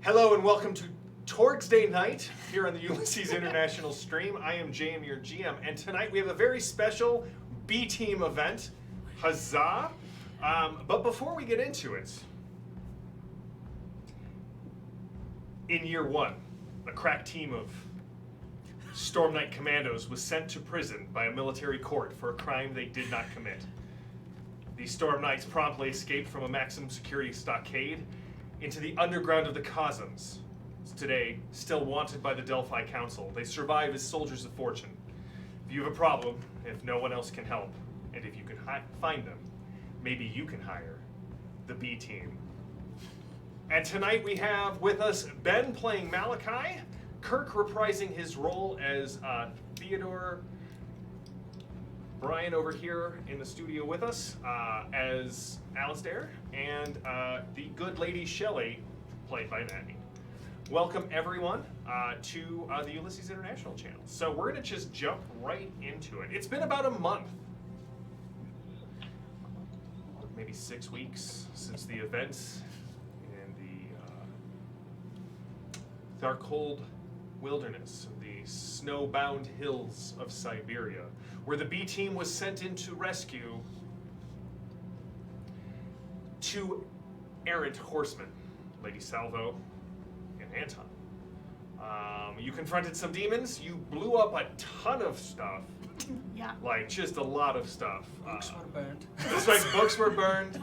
Hello and welcome to Torg's Day Night here on the Ulysses International stream. I am JM, your GM, and tonight we have a very special B-Team event. Huzzah! But before we get into it, in year one, a crack team of Storm Knight commandos was sent to prison by a military court for a crime they did not commit. The Storm Knights promptly escaped from a maximum security stockade into the underground of the Cosms. Today, still wanted by the Delphi Council. They survive as soldiers of fortune. If you have a problem, if no one else can help, and if you can find them, maybe you can hire the B team. And tonight we have with us Ben playing Malachi, Kirk reprising his role as Theodore, Brian over here in the studio with us as Alistair, and the good lady Shelley, played by Maddie. Welcome everyone to the Ulysses International channel. So we're going to just jump right into it. It's been about a month, maybe 6 weeks since the events in the Tharkold wilderness, the snowbound hills of Siberia, where the B team was sent in to rescue two errant horsemen, Lady Salvo and Anton. You confronted some demons. You blew up a ton of stuff. Yeah. Like, just a lot of stuff. Books were burned. That's right, books were burned,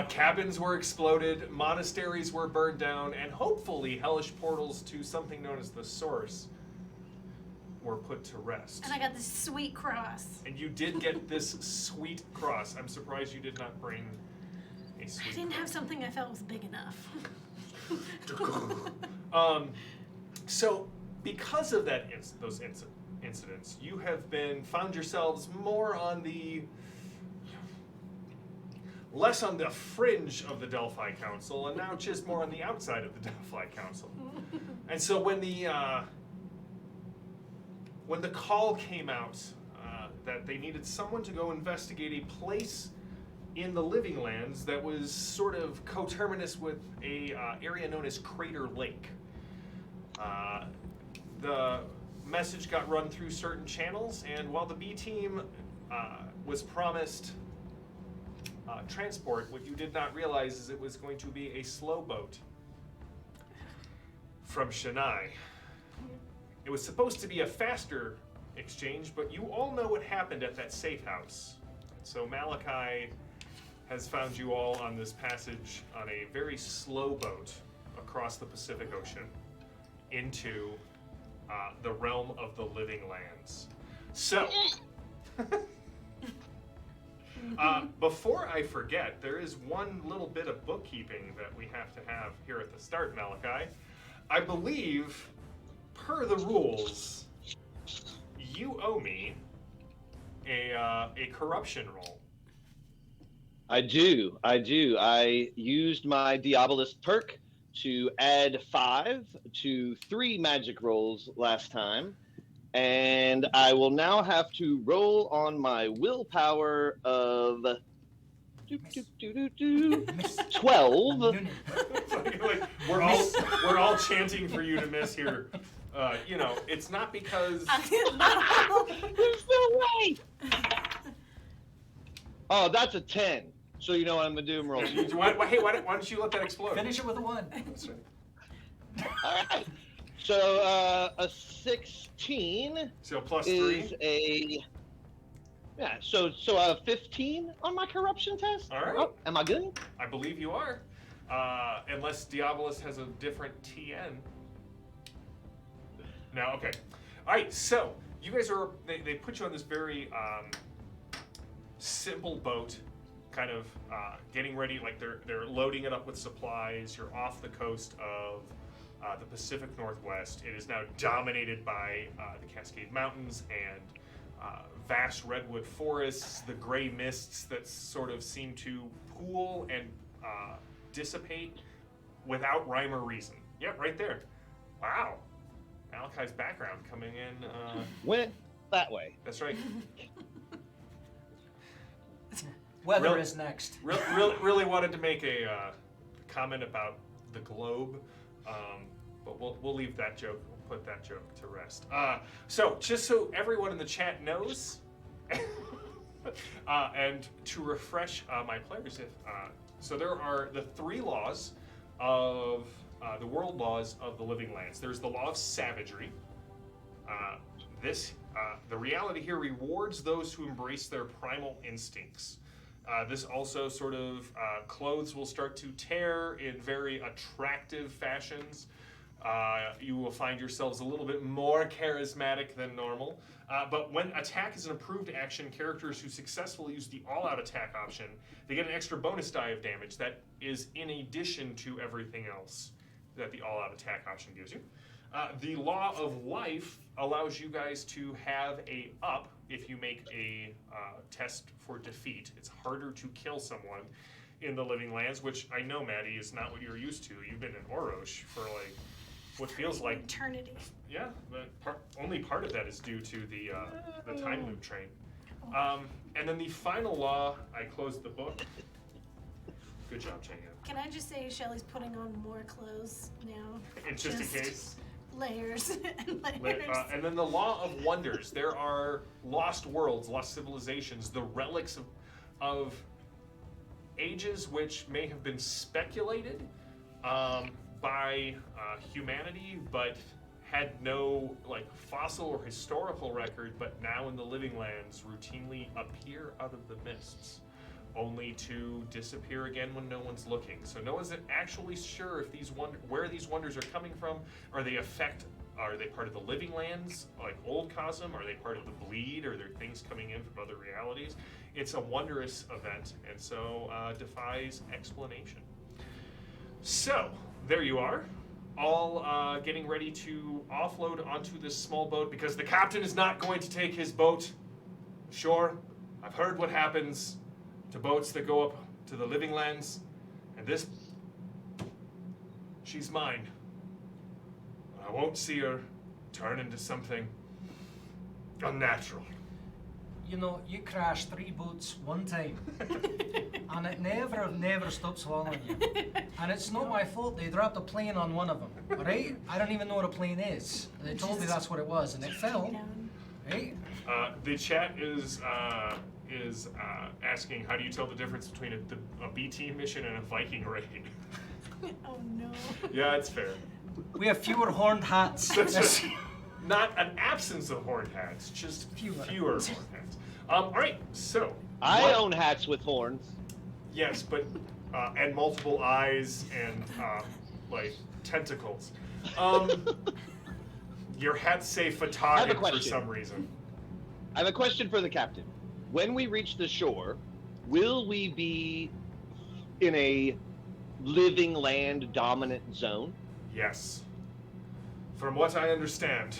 cabins were exploded, monasteries were burned down, and hopefully hellish portals to something known as the Source were put to rest. And I got this sweet cross. And you did get this sweet cross. I'm surprised you did not bring a sweet I didn't cross. have something I felt was big enough. So, because of that, those incidents, you have found yourselves more on the, less on the fringe of the Delphi Council, and now just more on the outside of the Delphi Council. And so when the call came out that they needed someone to go investigate a place in the Living Lands that was sort of coterminous with a area known as Crater Lake. The message got run through certain channels, and while the B team was promised transport, what you did not realize is it was going to be a slow boat from Chennai. It was supposed to be a faster exchange, but you all know what happened at that safe house. So Malachi has found you all on this passage on a very slow boat across the Pacific Ocean into the realm of the Living Lands. So, before I forget, there is one little bit of bookkeeping that we have to have here at the start, Malachi. I believe, per the rules, you owe me a corruption roll. I do. I used my Diabolist perk to add 5 to 3 magic rolls last time, and I will now have to roll on my willpower of 12. Like, we're all chanting for you to miss here. It's not because. There's no way. Oh, that's a 10. So you know what I'm gonna do? I'm rolling. Why don't you let that explode? Finish it with a 1. That's right. All right. So a 16. So plus is 3. a So a 15 on my corruption test. All right. Oh, am I good? I believe you are, unless Diabolus has a different TN. No. Okay. All right. So you guys are. They put you on this very simple boat. Kind of getting ready, like they're loading it up with supplies. You're off the coast of the Pacific Northwest. It is now dominated by the Cascade Mountains and vast redwood forests, the gray mists that sort of seem to pool and dissipate without rhyme or reason. Yep, right there. Wow. Malachi's background coming in. Went that way. That's right. Weather is next. Really wanted to make a comment about the globe. But we'll leave that joke. We'll put that joke to rest. So just so everyone in the chat knows, and to refresh my players, so there are the 3 laws of the world laws of the living lands. There's the law of savagery. The reality here rewards those who embrace their primal instincts. This also sort of clothes will start to tear in very attractive fashions. You will find yourselves a little bit more charismatic than normal. But when attack is an approved action, characters who successfully use the all-out attack option, they get an extra bonus die of damage that is in addition to everything else that the all-out attack option gives you. The law of life allows you guys to have a up if you make a test for defeat. It's harder to kill someone in the living lands, which I know, Maddie, is not what you're used to. You've been in Orosh for like what feels like eternity. Yeah, but only part of that is due to the time loop train. And then the final law, I closed the book. Good job, Chang. Can I just say Shelly's putting on more clothes now? It's just in case. Layers and layers. And then the law of wonders. There are lost worlds, lost civilizations, the relics of ages which may have been speculated by humanity, but had no like fossil or historical record, but now in the living lands routinely appear out of the mists, only to disappear again when no one's looking. So no one's actually sure if where these wonders are coming from. Are they part of the living lands, like Old Cosm? Are they part of the bleed? Are there things coming in from other realities? It's a wondrous event, and so defies explanation. So there you are, all getting ready to offload onto this small boat because the captain is not going to take his boat ashore. I've heard what happens to boats that go up to the living lands, and this, she's mine. I won't see her turn into something unnatural. You know, you crashed 3 boats one time, and it never stops following you. And it's not my fault they dropped a plane on one of them, right? I don't even know what a plane is. They told me that's what it was, and it fell, right? The chat is asking, how do you tell the difference between a B-team mission and a Viking raid? Oh no. Yeah, it's fair. We have fewer horned hats. That's not an absence of horned hats, just fewer horned hats. All right, so I own hats with horns. yes, but and multiple eyes and like tentacles. Your hats say photography for question. some reason. I have a question for the captain. When we reach the shore, will we be in a living land dominant zone? Yes. From what I understand,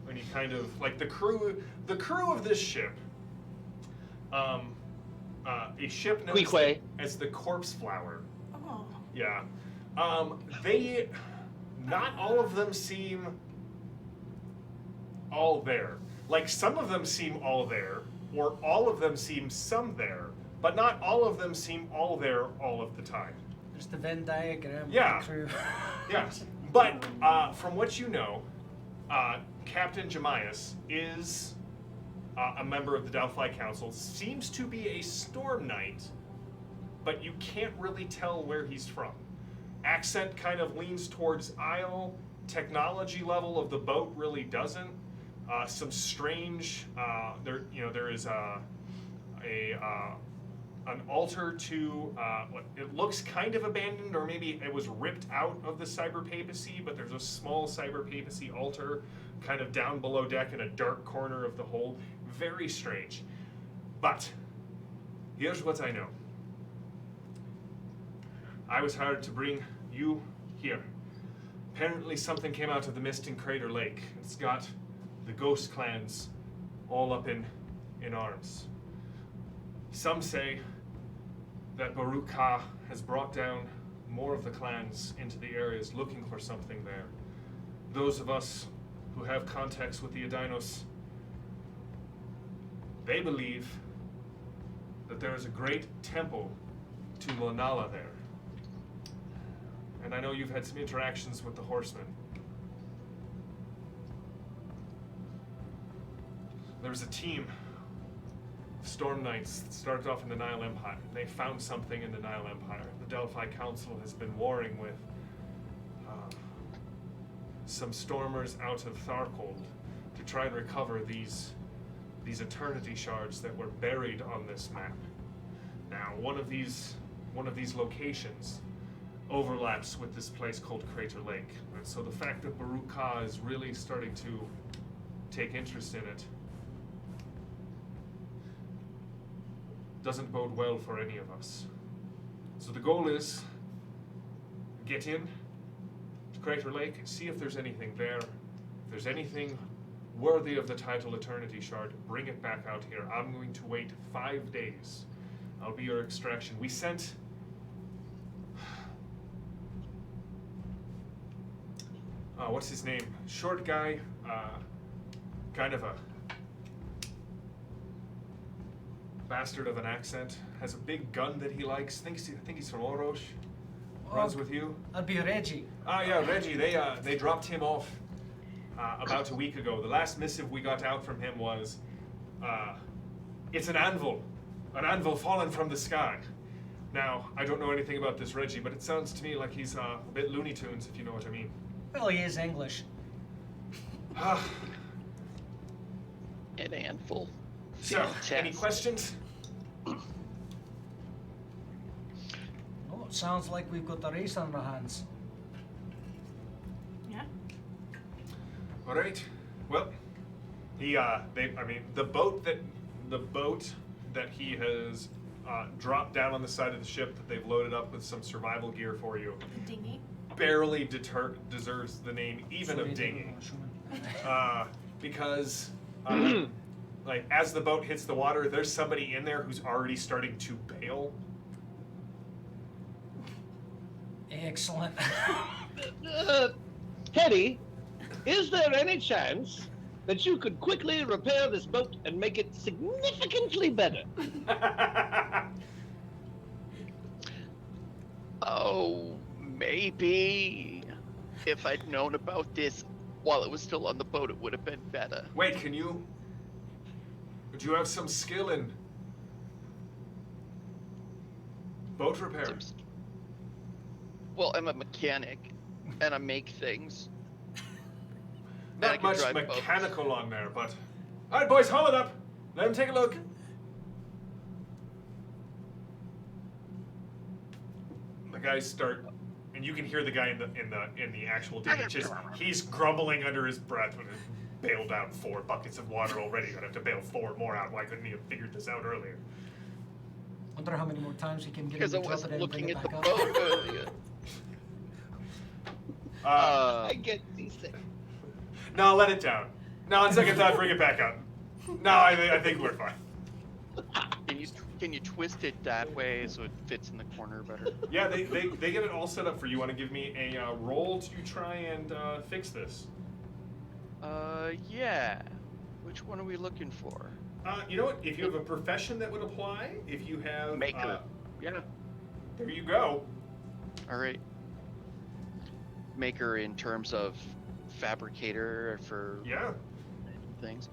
when you kind of like the crew of this ship, a ship known as the Corpse Flower. Oh. Yeah. They, not all of them seem all there. Like some of them seem all there, or all of them seem some there, but not all of them seem all there all of the time. There's the Venn diagram Yeah. of the crew. Yeah, but from what you know, Captain Jemias is a member of the Downfly Council, seems to be a Storm Knight, but you can't really tell where he's from. Accent kind of leans towards Isle, technology level of the boat really doesn't. Some strange, there is an altar to what it looks kind of abandoned, or maybe it was ripped out of the cyber papacy, but there's a small cyber papacy altar kind of down below deck in a dark corner of the hold. Very strange. But here's what I know. I was hired to bring you here. Apparently something came out of the mist in Crater Lake. It's got the ghost clans all up in arms. Some say that Baruch Ka has brought down more of the clans into the areas looking for something there. Those of us who have contacts with the Adinos, they believe that there is a great temple to Lonala there. and I know you've had some interactions with the horsemen. There was a team of Storm Knights that started off in the Nile Empire. They found something in the Nile Empire. The Delphi Council has been warring with some stormers out of Tharkold to try and recover these eternity shards that were buried on this map. Now, one of these locations overlaps with this place called Crater Lake. And so the fact that Baruch Ka is really starting to take interest in it doesn't bode well for any of us. So the goal is get in to Crater Lake, see if there's anything there. If there's anything worthy of the title Eternity Shard, bring it back out here. I'm going to wait 5 days. I'll be your extraction. We sent what's his name? Short guy, kind of a bastard of an accent, has a big gun that he likes. I think he's from Orosh. Runs with you. That'd be Reggie. Yeah, Reggie. They dropped him off about a week ago. The last missive we got out from him was, it's an anvil fallen from the sky. Now, I don't know anything about this Reggie, but it sounds to me like he's a bit Looney Tunes, if you know what I mean. Well, he is English. An handful. So, any questions? Oh, it sounds like we've got the race on our hands. Yeah. All right. Well, the boat that he has dropped down on the side of the ship that they've loaded up with some survival gear for you The dinghy. barely deserves the name even of dinghy. Because like as the boat hits the water, there's somebody in there who's already starting to bail. Excellent. Teddy, is there any chance that you could quickly repair this boat and make it significantly better? Oh, maybe. If I'd known about this while it was still on the boat, it would have been better. Wait, do you have some skill in boat repair? Well, I'm a mechanic, and I make things. And I Not can much drive mechanical on there, but... Alright, boys, haul it up. Let him take a look. The guys start... And you can hear the guy in the actual dinghy. He's grumbling under his breath when he bailed out 4 buckets of water already. Gonna have to bail 4 more out. Why couldn't he have figured this out earlier? Wonder how many more times we can get Because I him to drop it wasn't in and bring looking it at the back boat up. earlier. I get these things. No, let it down. No, on second thought, bring it back up. No, I think we're fine. Can you twist it that way so it fits in the corner better? Yeah, they get it all set up for you. Want to give me a roll to try and fix this? Yeah. Which one are we looking for? You know what? If you have a profession that would apply, if you have... Maker. Yeah. There you go. All right. Maker in terms of fabricator for Yeah. things.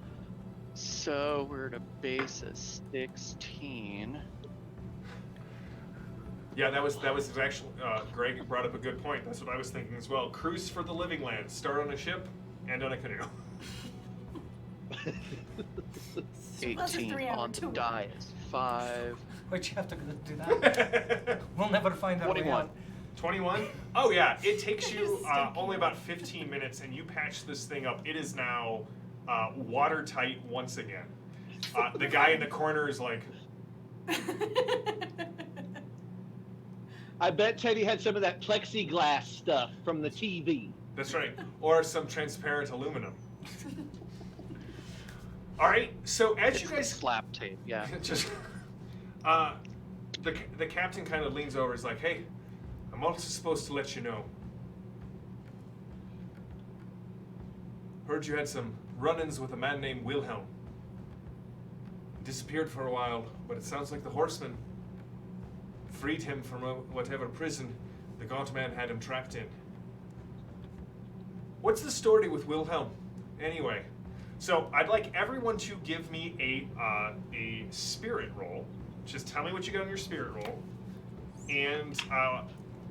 So we're at a base of 16. Yeah, that was his actual... Greg brought up a good point. That's what I was thinking as well. Cruise for the living land. Start on a ship and on a canoe. 18 on the die is 5. Why'd you have to do that? We'll never find out. 21. 21? Oh yeah, it takes you only about 15 minutes and you patch this thing up. It is now watertight once again. The guy in the corner is like... I bet Teddy had some of that plexiglass stuff from the TV. That's right. Or some transparent aluminum. Alright, so as you guys... slap tape, yeah. Just... the captain kind of leans over. He's like, hey, I'm also supposed to let you know. Heard you had some run-ins with a man named Wilhelm. Disappeared for a while, but it sounds like the horsemen freed him from whatever prison The gaunt man had him trapped in. What's the story with Wilhelm? Anyway, so I'd like everyone to give me a spirit roll. Just tell me what you got on your spirit roll. And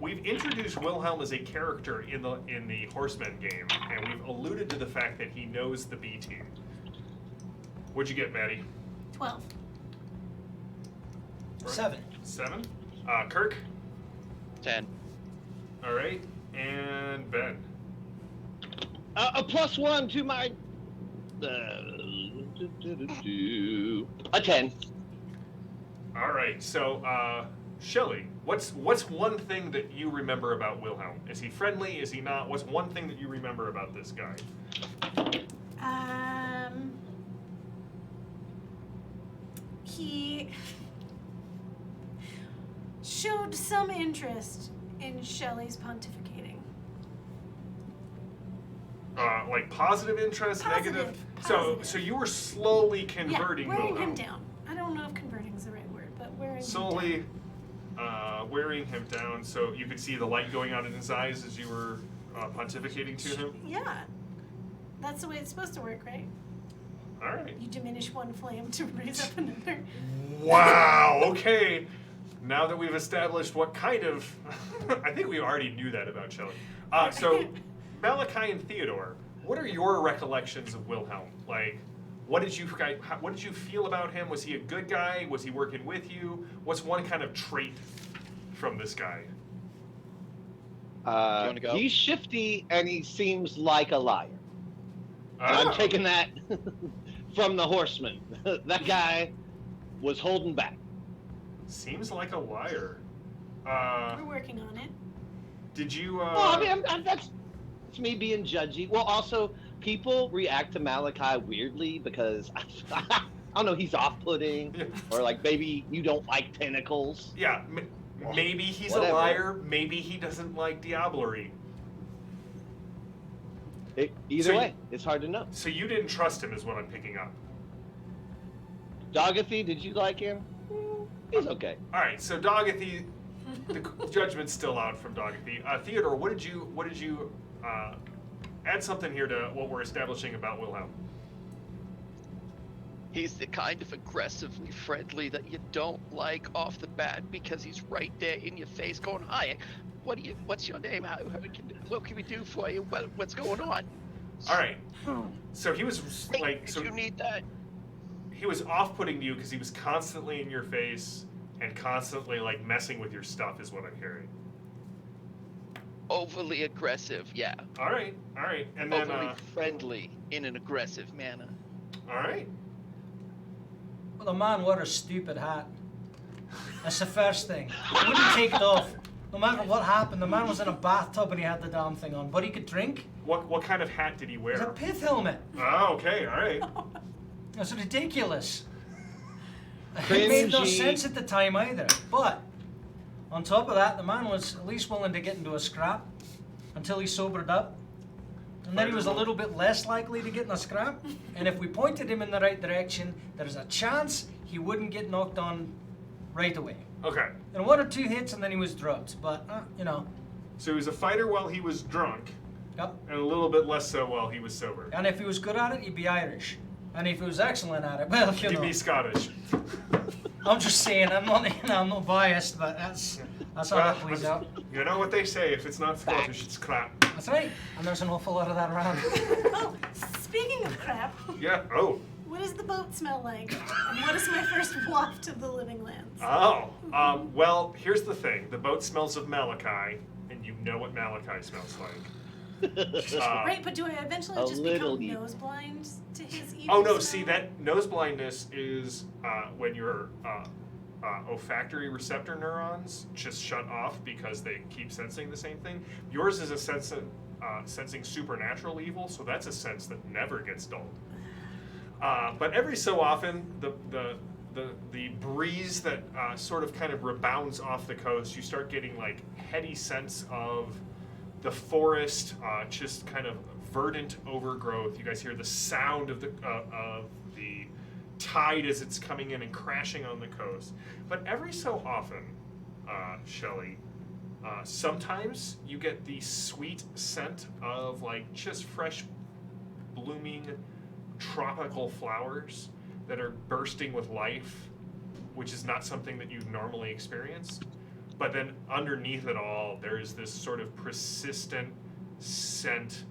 we've introduced Wilhelm as a character in the Horsemen game, and we've alluded to the fact that he knows the B team. What'd you get, Maddie? 12. 7. 7. Kirk. 10. All right, and Ben. A +1 to my. A 10. All right, so Shelley, what's one thing that you remember about Wilhelm? Is he friendly? Is he not? What's one thing that you remember about this guy? He showed some interest in Shelley's pontificating. Like positive interest, negative. Positive. So you were slowly converting wearing Wilhelm. him down. I don't know if converting is the right word, but wearing Slowly him down. wearing him down, so you could see the light going out in his eyes as you were pontificating to him. Yeah. That's the way it's supposed to work, right? All right. You diminish one flame to raise up another. Wow. Okay. Now that we've established what kind of, I think we already knew that about Shelley. So, Malachi and Theodore, what are your recollections of Wilhelm? Like, what did you feel about him? Was he a good guy? Was he working with you? What's one kind of trait from this guy? wanna go? He's shifty and he seems like a liar. And Oh. I'm taking that from the Horseman. That guy was holding back. Seems like a liar. We're working on it. Did you? Well, I mean, that's me being judgy. Well, also, people react to Malachi weirdly because I don't know, he's off-putting, Yeah. or like maybe you don't like tentacles. Yeah. Maybe he's Whatever. a liar. Maybe he doesn't like diablerie. Either So you- way, it's hard to know. So you didn't trust him, is what I'm picking up. Dogathy, did you like him? He's okay. All right. So Dogathy, the judgment's still out from Dogathy. Theodore, what did you add something here to what we're establishing about Wilhelm? He's the kind of aggressively friendly that you don't like off the bat because he's right there in your face going, "Hi, what's your name? What can we do for you? What's going on?" All right. So he was Hey, like, did so you need that? he was off-putting to you because he was constantly in your face and constantly like messing with your stuff, is what I'm hearing. Overly aggressive, yeah. All right. And then, Overly friendly in an aggressive manner. all right. Well, the man wore a stupid hat. That's the first thing. He wouldn't take it off. No matter what happened, the man was in a bathtub and he had the damn thing on. But he could drink. What kind of hat did he It was a wear? pith helmet. Oh, okay. All right. It's ridiculous. It made no Cringy. sense at the time either. But on top of that, the man was at least willing to get into a scrap until he sobered up. And then he was a little bit less likely to get in a scrap. And if we pointed him in the right direction, there's a chance he wouldn't get knocked on right away. Okay. And 1 or 2 hits and then he was drugged. But, you know, So he was a fighter while he was drunk, yep. and a little bit less so while he was sober. And if he was good at it, he'd be Irish. And if he was excellent at it, well, you He'd know. be Scottish. I'm just saying, I'm not biased, but that's how that plays out. You know what they say, if it's not Scottish, it's crap. That's right. And there's an awful lot of that around. Oh, speaking of crap, Yeah, oh. what does the boat smell like? And what is my first waft of the living lands? Well, here's the thing. The boat smells of Malachi, and you know what Malachi smells like. Right, but do I eventually a just little become evil. nose blind to his evil Oh, no, smell? see, that nose blindness is when your olfactory receptor neurons just shut off because they keep sensing the same thing. Yours is a sense of sensing supernatural evil, so that's a sense that never gets dulled. But every so often, the breeze that sort of kind of rebounds off the coast, you start getting like heady sense of the forest, just kind of verdant overgrowth. You guys hear the sound of the tide as it's coming in and crashing on the coast. But every so often, Shelley, Sometimes you get the sweet scent of like just fresh blooming tropical flowers that are bursting with life, which is not something that you normally experience. But then underneath it all, there is this sort of persistent scent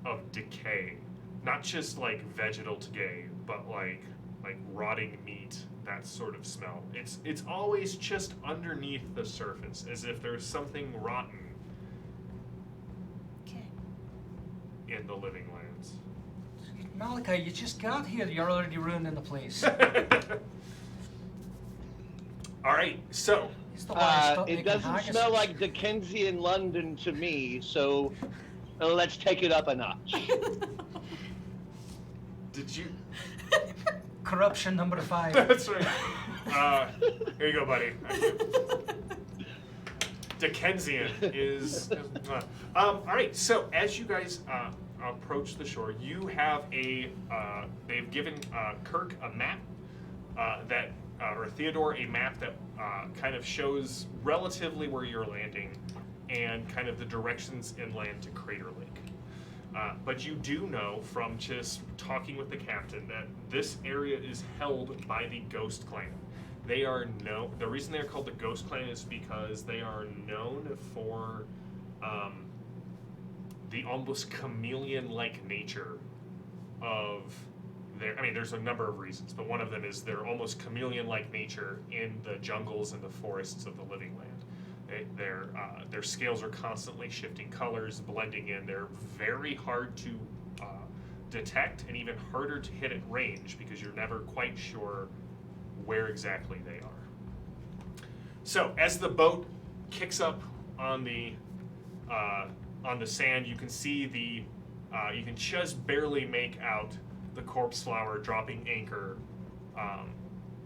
of decay. Not just like vegetal decay, but like rotting meat, that sort of smell. It's always just underneath the surface, as if there's something rotten Okay. in the living lands. Malachi, you just got here. You're already ruining the place. All right, so He's the one who stopped It making doesn't haggis. smell like Dickensian London to me, so let's take it up a notch. did you? Corruption number 5. That's right. Here you go, buddy. Dickensian is. All right. So as you guys approach the shore, you have a. They've given Kirk a map that, or Theodore, a map that kind of shows relatively where you're landing, and kind of the directions inland to Crater Lake. But you do know from just talking with the captain that this area is held by the Ghost Clan. They are the reason they're called the Ghost Clan is because they are known for the almost chameleon-like nature of their. I mean, there's a number of reasons, but one of them is their almost chameleon-like nature in the jungles and the forests of the living land. Their scales are constantly shifting colors, blending in. They're very hard to detect and even harder to hit at range because you're never quite sure where exactly they are. So as the boat kicks up on the sand, you can see you can just barely make out the corpse flower dropping anchor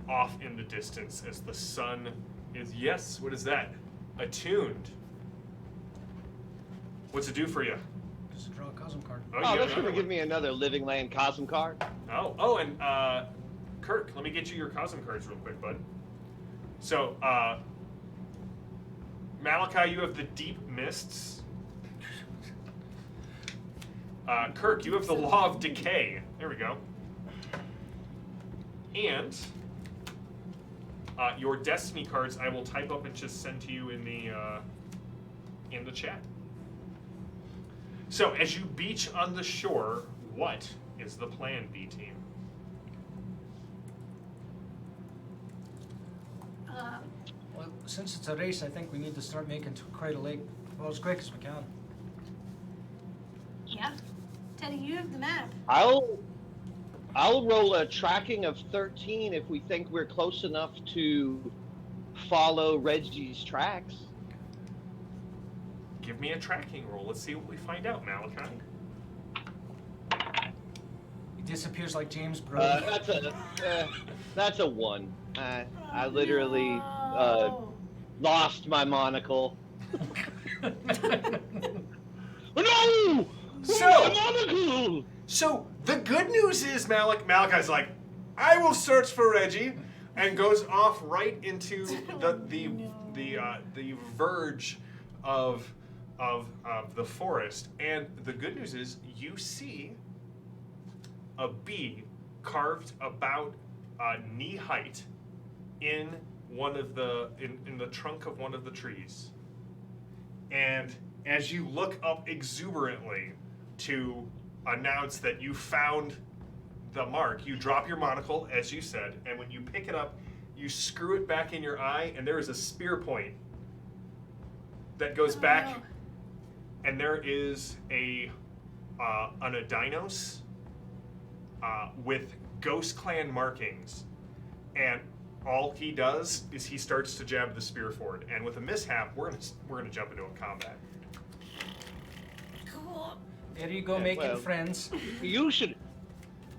off in the distance as the sun is. Yes, what is that? Attuned. What's it do for you? Just draw a cosm card. Oh, you that's have gonna another give one. me another Living Land Cosm card. And Kirk, let me get you your Cosm cards real quick, bud. So, Malachi, you have the Deep Mists. Kirk, you have the Law of Decay. There we go. And your Destiny cards, I will type up and just send to you in the chat. So, as you beach on the shore, what is the plan, B team? Well, since it's a race, I think we need to start making to Crater Lake well as quick as we can. Yeah. Teddy, you have the map. I'll roll a tracking of 13 if we think we're close enough to follow Reggie's tracks. Give me a tracking roll. Let's see what we find out, Malachi. He disappears like James Brody. That's a 1. I literally No. lost my monocle. No! My monocle! So the good news is Malachi's like, I will search for Reggie, and goes off right into the verge of the forest. And the good news is you see a bee carved about knee height in one of in the trunk of one of the trees. And as you look up exuberantly to announce that you found the mark, you drop your monocle, as you said, and when you pick it up, you screw it back in your eye, and there is a spear point that goes back, no. and there is an Adinos with Ghost Clan markings, and all he does is he starts to jab the spear forward, and with a mishap, we're gonna jump into a combat. Cool. There you go, Yeah, making well. friends.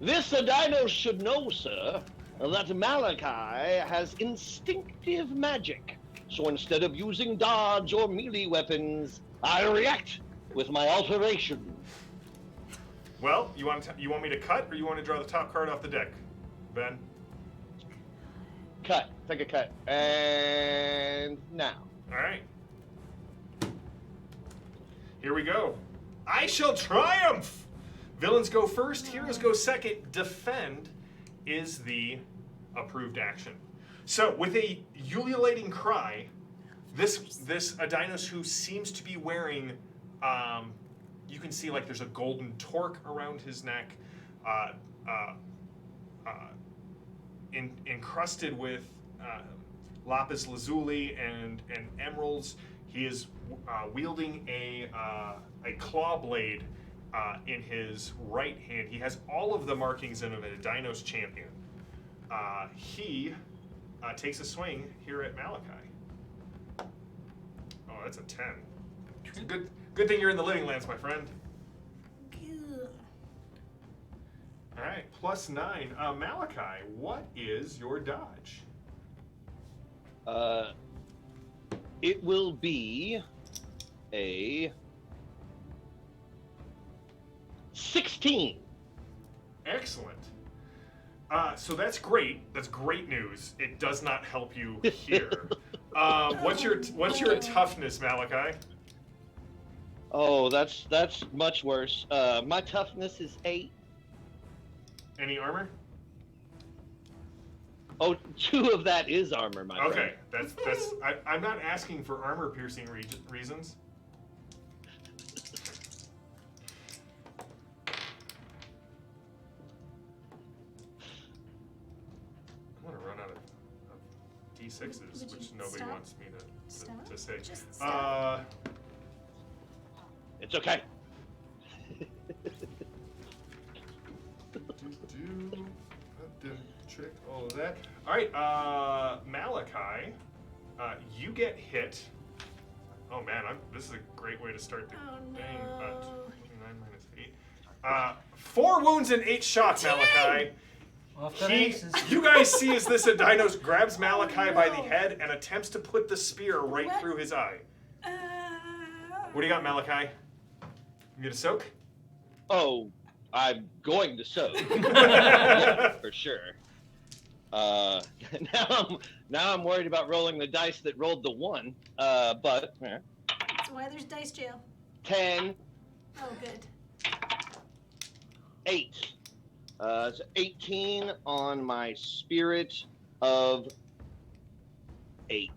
This Adino should know, sir, that Malachi has instinctive magic. So instead of using dodge or melee weapons, I react with my alteration. Well, you want me to cut, or you want to draw the top card off the deck, Ben? Cut. Take a cut. And now. All right. Here we go. I shall triumph! Villains go first, heroes go second. Defend is the approved action. So, with a ululating cry, this Adinos who seems to be wearing, you can see like there's a golden torque around his neck, encrusted with lapis lazuli and emeralds. He is wielding a claw blade in his right hand. He has all of the markings of a Dinos champion. He takes a swing here at Malachi. Oh, that's a 10. It's a good thing you're in the Living Lands, my friend. All right, +9. Malachi, what is your dodge? It will be a 16. Excellent. So that's great. That's great news. It does not help you here. What's your toughness, Malachi? Oh, that's much worse. My toughness is 8. Any armor? Oh, 2 of that is armor, my friend. Okay, that's. I'm not asking for armor-piercing reasons. I'm gonna run out of D6s, Would which you nobody stop? wants me to say. Just stop. It's okay. Trick all of that. All right, Malachi, you get hit. Oh man, this is a great way to start the thing. 29 minus 8. 4 wounds and 8 shots, Malachi. Off the races. You guys see as this Adinos grabs Malachi by the head and attempts to put the spear right What? through his eye. What do you got, Malachi? You get a soak? Oh, I'm going to soak. Yeah, for sure. Now I'm worried about rolling the dice that rolled the 1. But That's why there's dice jail. 10, Oh, good. 8. So 18 on my spirit of 8.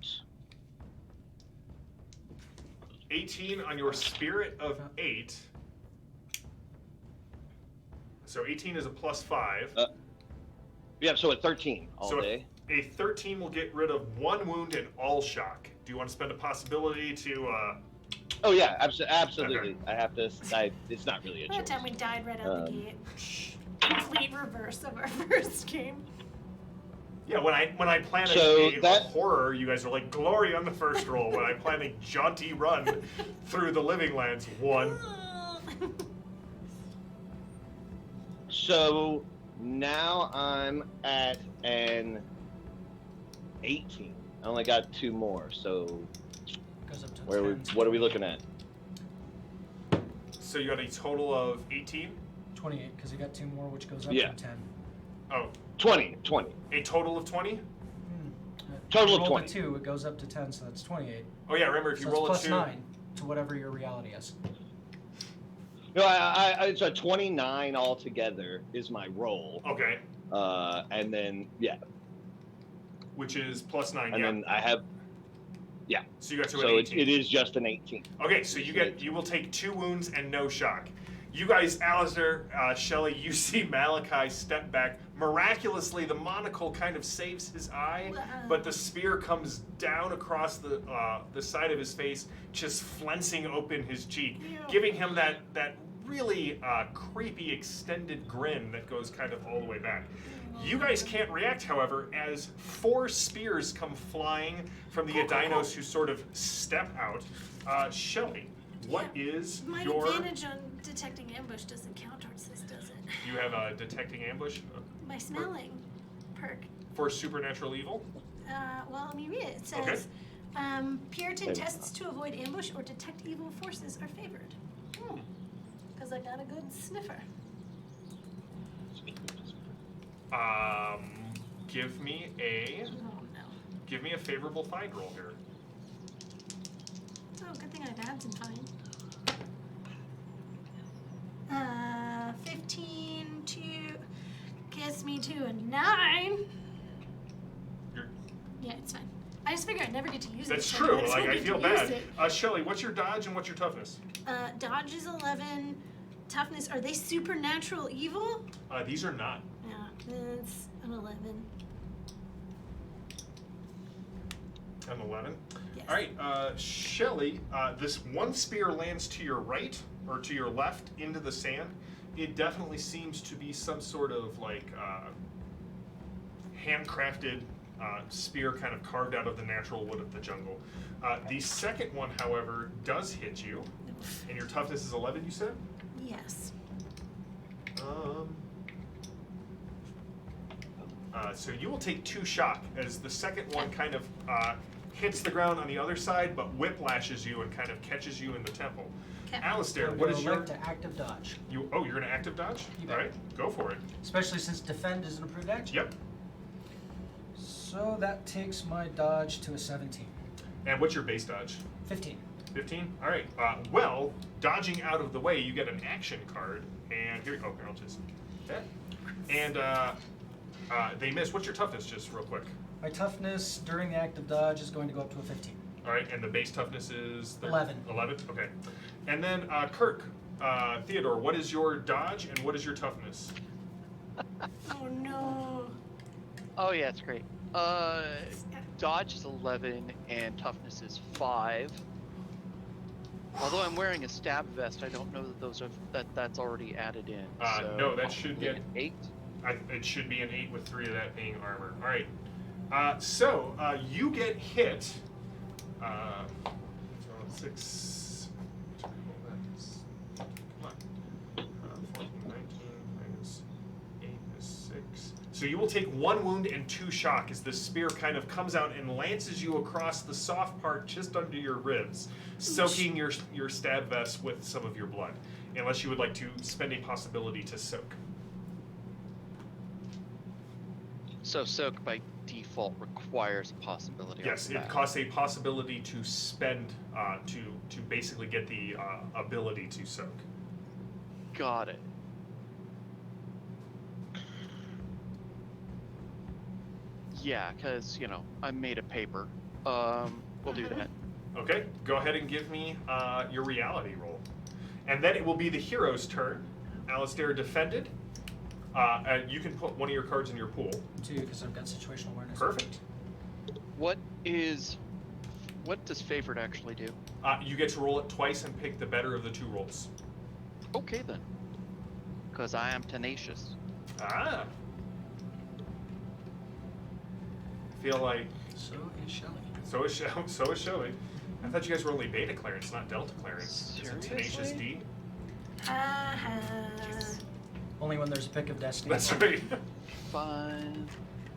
18 on your spirit of 8. So 18 is a +5. Yeah, so at 13 all So day. a 13 will get rid of 1 wound and all shock. Do you want to spend a possibility to? Oh yeah, absolutely. Okay. I have to. It's not really a By the choice. time we died right out the gate. Complete reverse of our first game. Yeah, when I plan So a that- horror, you guys are like glory on the first roll. When I plan a jaunty run through the Living Lands, 1. So now I'm at an 18. I only got 2 more. So Goes up to what are 10, we looking at? So you got a total of 18. 28, because you got 2 more, which goes up Yeah. to 10. Oh, 20. a total of 20. Total of roll 20. a 2, it goes up to 10, so that's 28. Oh yeah, remember if you So roll it's a plus 2. 9 to whatever your reality is. No, it's a 29 altogether is my roll. Okay, And then yeah, which is +9. and yeah. then I have. Yeah. So you got to an So 18. it is just an 18. Okay, so you will take 2 wounds and no shock. You guys, Alistair, Shelley, you see Malachi step back. Miraculously, the monocle kind of saves his eye, but the spear comes down across the side of his face, just flensing open his cheek, giving him that really creepy extended grin that goes kind of all the way back. You guys can't react, however, as 4 spears come flying from the Adinos who sort of step out. Shelley, what is My your... advantage on detecting ambush doesn't count towards this, does it? You have a detecting ambush My smelling perk. for supernatural evil? Well, let me read it. It says, Puritan tests to avoid ambush or detect evil forces are favored. Because I got a good sniffer. Give me a favorable find roll here. Oh, good thing I've had some time. 15 to gets me to a 9. You're, Yeah, it's fine. I just figure I never get to use it. that's so true. might as well Like, I get feel to use bad. it. Shelly, what's your dodge and what's your toughness? Dodge is 11. Toughness, are they supernatural evil? These are not. Yeah, it's an 11. An 11. Yes. All right, Shelly, this one spear lands to your right or to your left into the sand. It definitely seems to be some sort of like handcrafted spear kind of carved out of the natural wood of the jungle. The second one, however, does hit you, and your toughness is 11, you said? Yes. So you will take 2 shock as the second one kind of hits the ground on the other side, but whiplashes you and kind of catches you in the temple. Okay. Alistair, I'm what gonna is your... elect to active dodge, You're going to active dodge? You All bet. right, go for it. especially since defend is an approved action. Yep. So that takes my dodge to a 17. And what's your base dodge? 15. 15? All right. Well, dodging out of the way, you get an action card. And here, here, I'll just... that. And they miss. What's your toughness, just real quick? My toughness during the active dodge is going to go up to a 15. All right, and the base toughness is... 11. 11? Okay. And then, Kirk, Theodore, what is your dodge and what is your toughness? Oh no. Oh yeah, it's great. Dodge is 11 and toughness is 5. Although I'm wearing a stab vest, I don't know that those are that's already added in. So No, that should probably get... an 8. It should be an 8 with 3 of that being armor. All right. So you get hit. So 6. Come on. 14, 19 minus 8 is 6. So you will take 1 wound and 2 shock as the spear kind of comes out and lances you across the soft part just under your ribs, soaking your stab vest with some of your blood. Unless you would like to spend a possibility to soak. So soak by default requires a possibility. Yes, of it that. costs a possibility to spend to basically get the ability to soak. Got it. Yeah, because, I'm made of paper. We'll do that. Okay, go ahead and give me your reality roll. And then it will be the hero's turn. Alistair defended. And you can put one of your cards in your pool. 2, because I've got situational awareness. Perfect. What does favored actually do? You get to roll it twice and pick the better of the 2 rolls. Okay then. Because I am tenacious. Ah. Feel like So is Shelly. so is Shelly. I thought you guys were only beta clearance, not delta clearance. It's a tenacious Seriously? D. Only when there's a pick of destiny. That's right. Fine.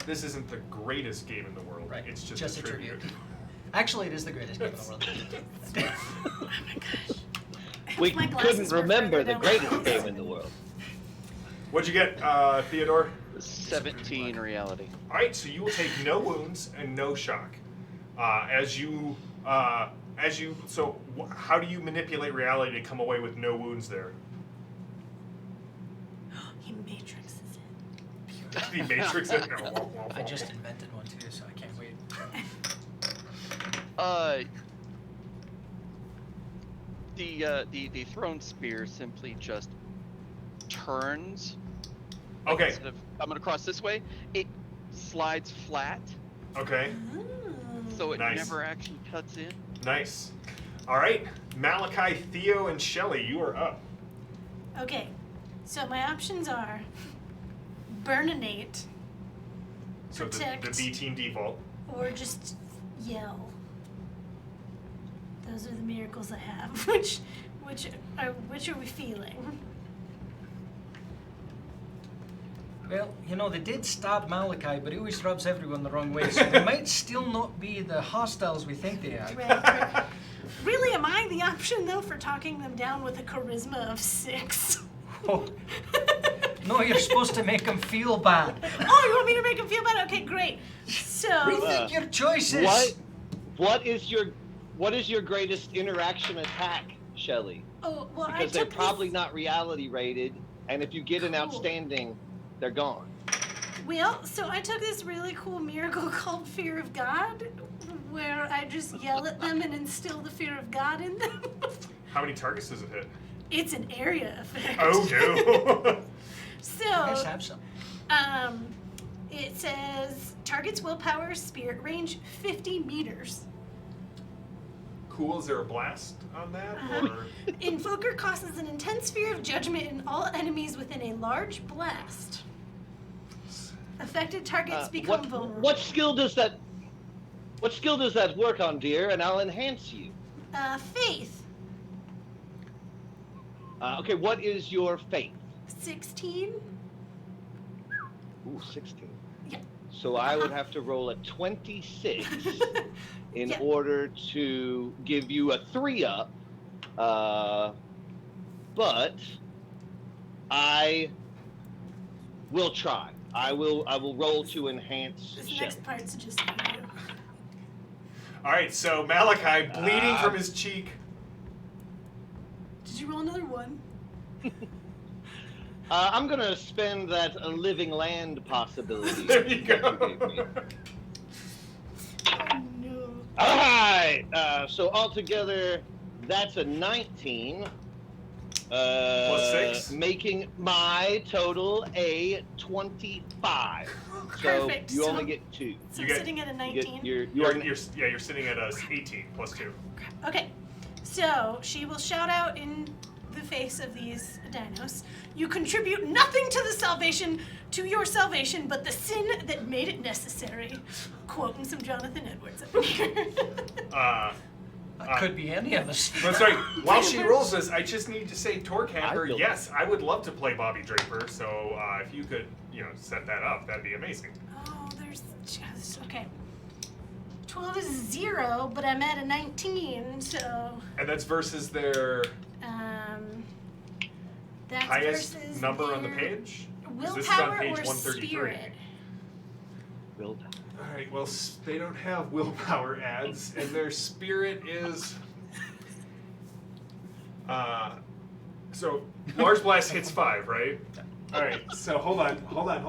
This isn't the greatest game in the world. Right. It's just a tribute. Actually, it is the greatest game in the world. Oh my gosh. We My glasses couldn't were remember further the down my greatest eyes. game in the world. What'd you get, Theodore? 17 reality. All right, so you will take no wounds and no shock. How do you manipulate reality to come away with no wounds there? He matrixes it. The Matrix. I just invented one too, so I can't wait. The thrown spear simply just turns. Okay. Instead of coming across this way, it slides flat, Okay. so it Nice. never actually cuts in. Nice. All right, Malachi, Theo, and Shelly, you are up. Okay, so my options are burninate So the Protect. B team default. or just yell. Those are the miracles I have. Which are we feeling? Well, they did stab Malachi, but he always rubs everyone the wrong way, so they might still not be the hostiles we think they are. Right. Really, am I the option though for talking them down with a charisma of 6? Oh, no, you're supposed to make them feel bad. Oh, you want me to make them feel bad? Okay, great. So Rethink your choices. What is your greatest interaction attack, Shelly? Oh, well, I because they're took probably this... not reality rated, and if you get an Cool. outstanding, they're gone. Well, so I took this really cool miracle called Fear of God, where I just yell at them and instill the fear of God in them. How many targets does it hit? It's an area effect. Oh no! Let's So, have some. it says target's willpower spirit range 50 meters. Cool. Is there a blast on that? Uh-huh. Or Invoker causes an intense fear of judgment in all enemies within a large blast. Affected targets become vulnerable. What skill does that work on, dear? And I'll enhance you. Faith. Okay, what is your faith? 16. Ooh, 16. Yeah. So I would have to roll a 26 in Yeah. order to give you a 3-up. But I will try. I will roll to enhance This show. next part's just for you. all right. So Malachi, bleeding from his cheek. Did you roll another one? I'm gonna spend that living land possibility. There you that go. gave me. Oh no. All right. So altogether, that's a 19. Plus 6? Making my total a 25. Perfect. So you only So- get 2. So You I'm get- sitting at a You 19. get, You're sitting at a 18 plus 2. Okay, so she will shout out in the face of these dinos. You contribute nothing to your salvation, but the sin that made it necessary. Quoting some Jonathan Edwards up here. That could be any of us. But sorry, while she rolls this, I just need to say, Torg Hamper, I feel- yes, I would love to play Bobby Draper. So if you could, set that up, that'd be amazing. Oh, there's just okay. 12 is 0, but I'm at a 19, so And that's versus their that's highest versus number on the their page. 'Cause willpower this is on page or 133. spirit. Well, All right. Well, they don't have willpower ads, and their spirit is. So large blast hits 5, right? All right. So hold on. Crap.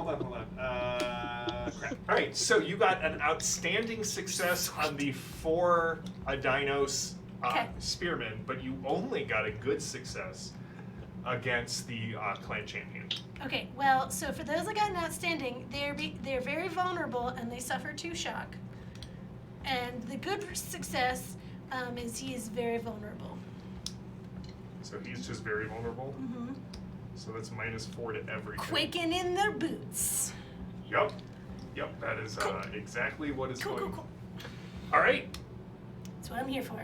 All right. So you got an outstanding success on the 4 dinos Okay. spearmen, but you only got a good success against the clan champion. Okay, well, so for those that got an outstanding, they're very vulnerable and they suffer 2 shock. And the good success is he is very vulnerable. So he's just very vulnerable. Mm-hmm. So that's -4 to everything. Quaking in their boots. Yep. That is exactly what is Cool. going. All right, That's what I'm here for.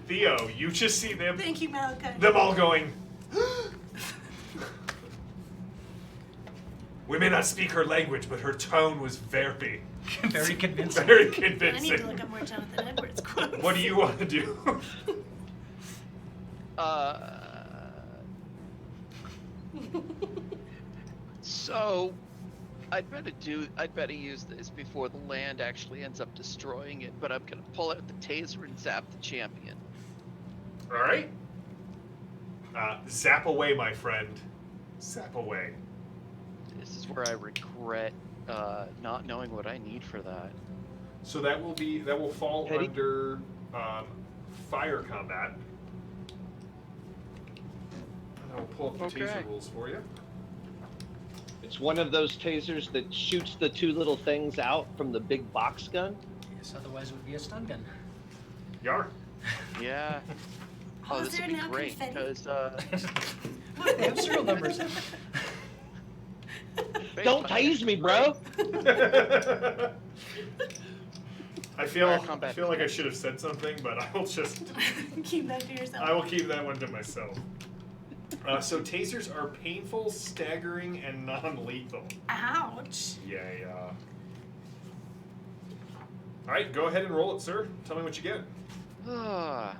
Theo, you just see them Thank you, Malachi. all going. We may not speak her language, but her tone was very, Very convincing. very I need to look convincing. up more Jonathan Edwards quotes. What do you want to do? So, I'd better use this before the land actually ends up destroying it. But I'm gonna pull out the taser and zap the champion. All right. Zap away, my friend. Zap away. This is where I regret not knowing what I need for that. So that will fall Petty? under fire combat. And I'll pull up the Okay. taser rules for you. it's one of those tasers that shoots the 2 little things out from the big box gun. Yes, otherwise it would be a stun gun. Yar. Yeah. Oh, is this there would be now great confetti? because They have serial numbers. Don't tase me, bro. I feel Fire combat like I should have said something, but I will just Keep that to yourself. I will keep that one to myself. So tasers are painful, staggering, and non-lethal. Ouch. Yay. All right, go ahead and roll it, sir. Tell me what you get. Dang.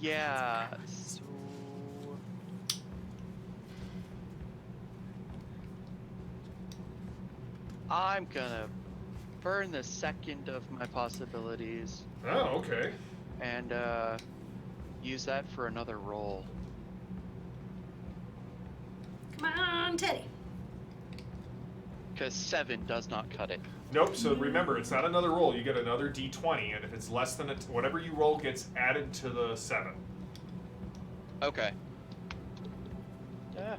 Yeah. So I'm gonna burn the second of my possibilities. Oh, okay. and use that for another roll. Come on, Teddy. Because 7 does not cut it. Nope. So remember, it's not another roll. You get another d20, and if it's less than whatever you roll gets added to the 7. Okay. Yeah.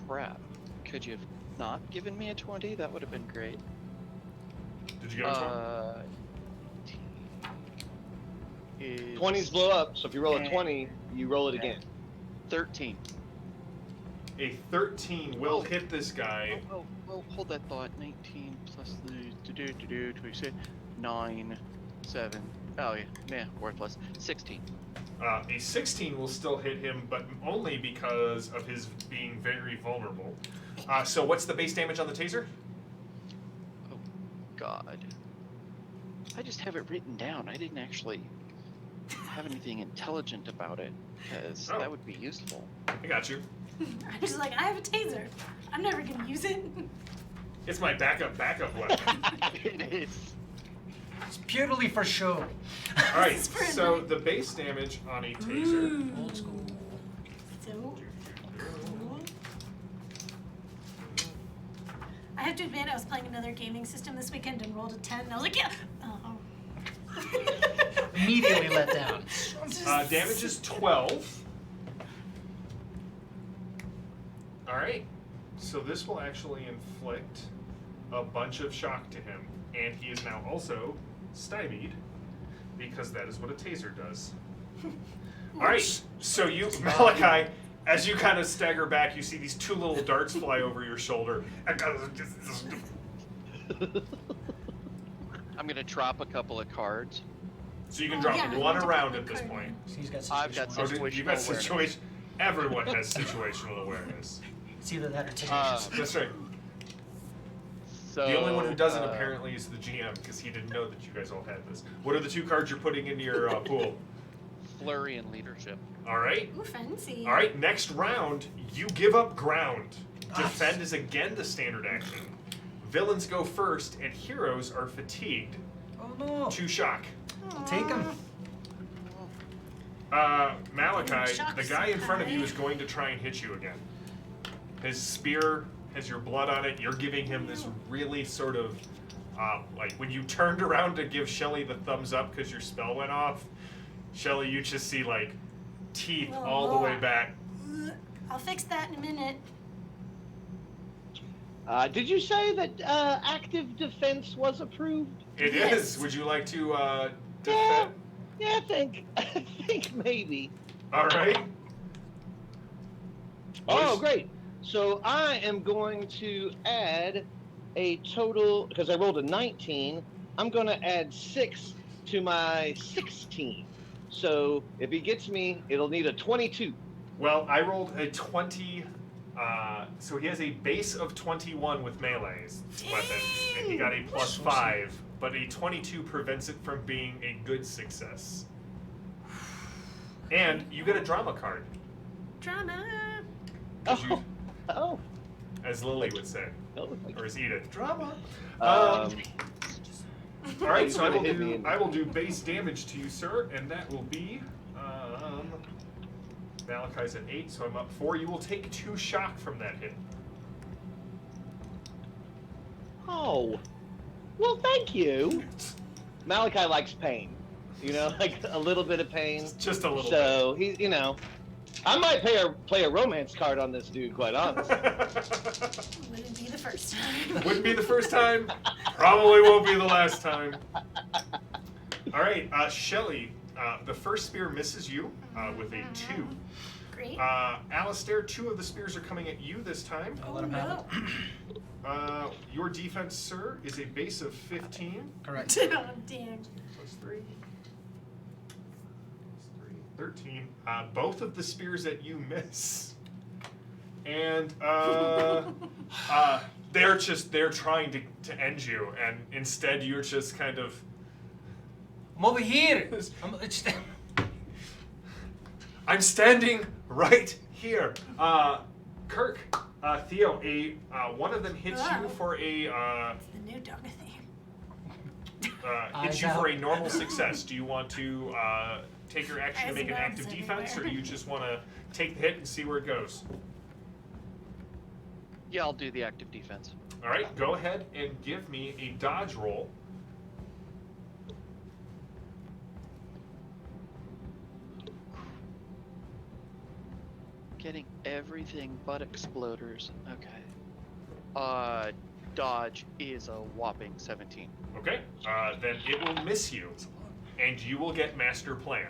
Crap. Could you have not given me a 20? That would have been great. Did you get a 20? Is 20s blow up, so if you roll a Eh. 20, you roll it again. 13. A 13 will hit this guy. Oh, well, hold that thought. 19 plus the 26, 9, 7. Oh yeah, worthless. 16. A 16 will still hit him, but only because of his being very vulnerable. So what's the base damage on the taser? Oh God. I just have it written down. I didn't actually have anything intelligent about it, because Oh. that would be useful. I got you. I'm just like, I have a taser. I'm never gonna use it. It's my backup weapon. It is. It's purely for show. All right, This is for so night. the base damage on a taser. Old school. So cool. I have to admit, I was playing another gaming system this weekend and rolled a 10. And I was like, yeah. Oh. Immediately let down. Damage is 12. All right, so this will actually inflict a bunch of shock to him, and he is now also stymied because that is what a taser does. All right, so you, Malachi, as you kind of stagger back, you see these 2 little darts fly over your shoulder. I'm gonna drop a couple of cards. So you can Oh, drop yeah, I one need to around put at this my card point. See, he's got I've got situational awareness. You got Situational awareness. situation. Everyone has situational awareness. It's either that or tenacious. That's right. So The only one who doesn't apparently is the GM because he didn't know that you guys all had this. What are the 2 cards you're putting into your pool? Flurry and leadership. All right. Ooh, fancy. All right. Next round, you give up ground. Defend is again the standard action. Villains go first, and heroes are fatigued. Oh no. 2 shock. Take him. Malachi, Shock the guy in front of you supply. is going to try and hit you again. His spear has your blood on it. You're giving him this really sort of, like when you turned around to give Shelly the thumbs up because your spell went off, Shelly, you just see like teeth Oh, all the way back. I'll fix that in a minute. Did you say that active defense was approved? It Yes. is. Would you like to defend? Yeah, I think maybe. All right. Oh, great. So I am going to add a total, because I rolled a 19, I'm going to add 6 to my 16. So if he gets me, it'll need a 22. Well, I rolled a 20. So he has a base of 21 with melee's weapons, and he got a plus 5, but a 22 prevents it from being a good success. And you get a drama card, Drama. 'cause you, Oh. as Lily would say, Oh. or as Edith. Drama. Um, All right, so I will Hit me do in- I will do base damage to you, sir, and that will be Malachi's at 8, so I'm up 4. You will take 2 shock from that hit. oh. Well, thank you. Malachi likes pain. You know, like a little bit of pain. Just a little So he, you know, I might play a romance card on this dude, quite honestly. bit. Wouldn't be the first time. Wouldn't be the first time. Probably won't be the last time. All right, Shelly, the first spear misses you with a 2. Great. Alistair, 2 of the spears are coming at you this time. I'll let him have it. Your defense, sir, is a base of 15 Correct. Oh, damn. plus 3. 13. Both of the spears that you miss. And they're trying to end you, and instead you're just kind of I'm over here. I'm standing right here. Kirk, Theo, one of them hits you for a It's the new Dorothy. hits you for a normal success. Do you want to take your action to As make an active nubs defense, or do everywhere. you just want to take the hit and see where it goes? Yeah, I'll do the active defense. All right, go ahead and give me a dodge roll. Getting everything but exploders. Okay. Dodge is a whopping 17. Okay, then it will miss you, and you will get master plan.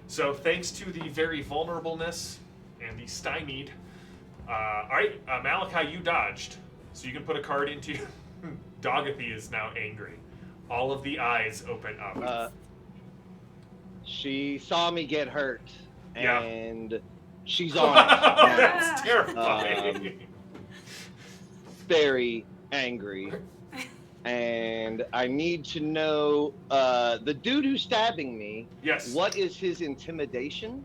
So thanks to the very vulnerableness and the stymied, all right, Malachi, you dodged, so you can put a card into. Dogathy is now angry. All of the eyes open up. She saw me get hurt, Yeah. and she's on it. That's terrifying. Very angry. And I need to know the dude who's stabbing me. Yes. What is his intimidation?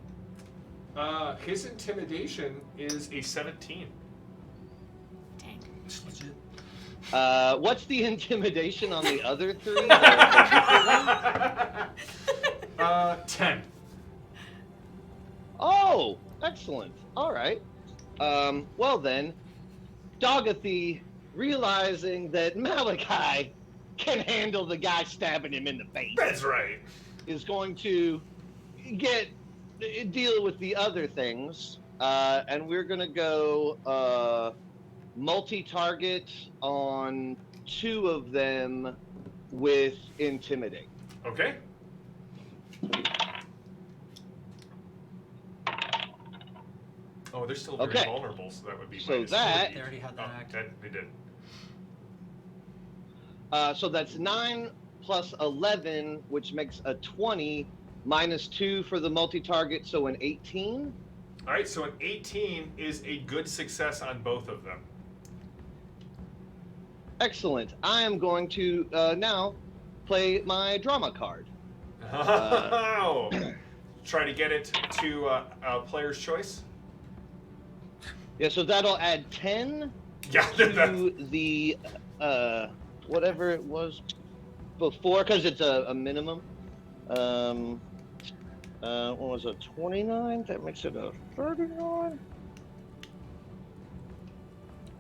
His intimidation is a 17. Dang. It's legit. What's the intimidation on the other three? 10. Oh, excellent. All right. Well then, Dogathy, realizing that Malachi can handle the guy stabbing him in the face, That's right. is going to deal with the other things, and we're gonna go multi-target on 2 of them with intimidate. Okay. Oh, they're still very Okay. vulnerable, so that would be So minus that- 3. They already had Oh, that act. they did. So that's 9 plus 11, which makes a 20, minus 2 for the multi-target, so an 18. All right, so an 18 is a good success on both of them. Excellent. I am going to now play my drama card. Oh! Try to get it to a player's choice. Yeah, so that'll add 10 Yeah, to the whatever it was before, because it's a minimum. What was it, 29? That makes it a 39.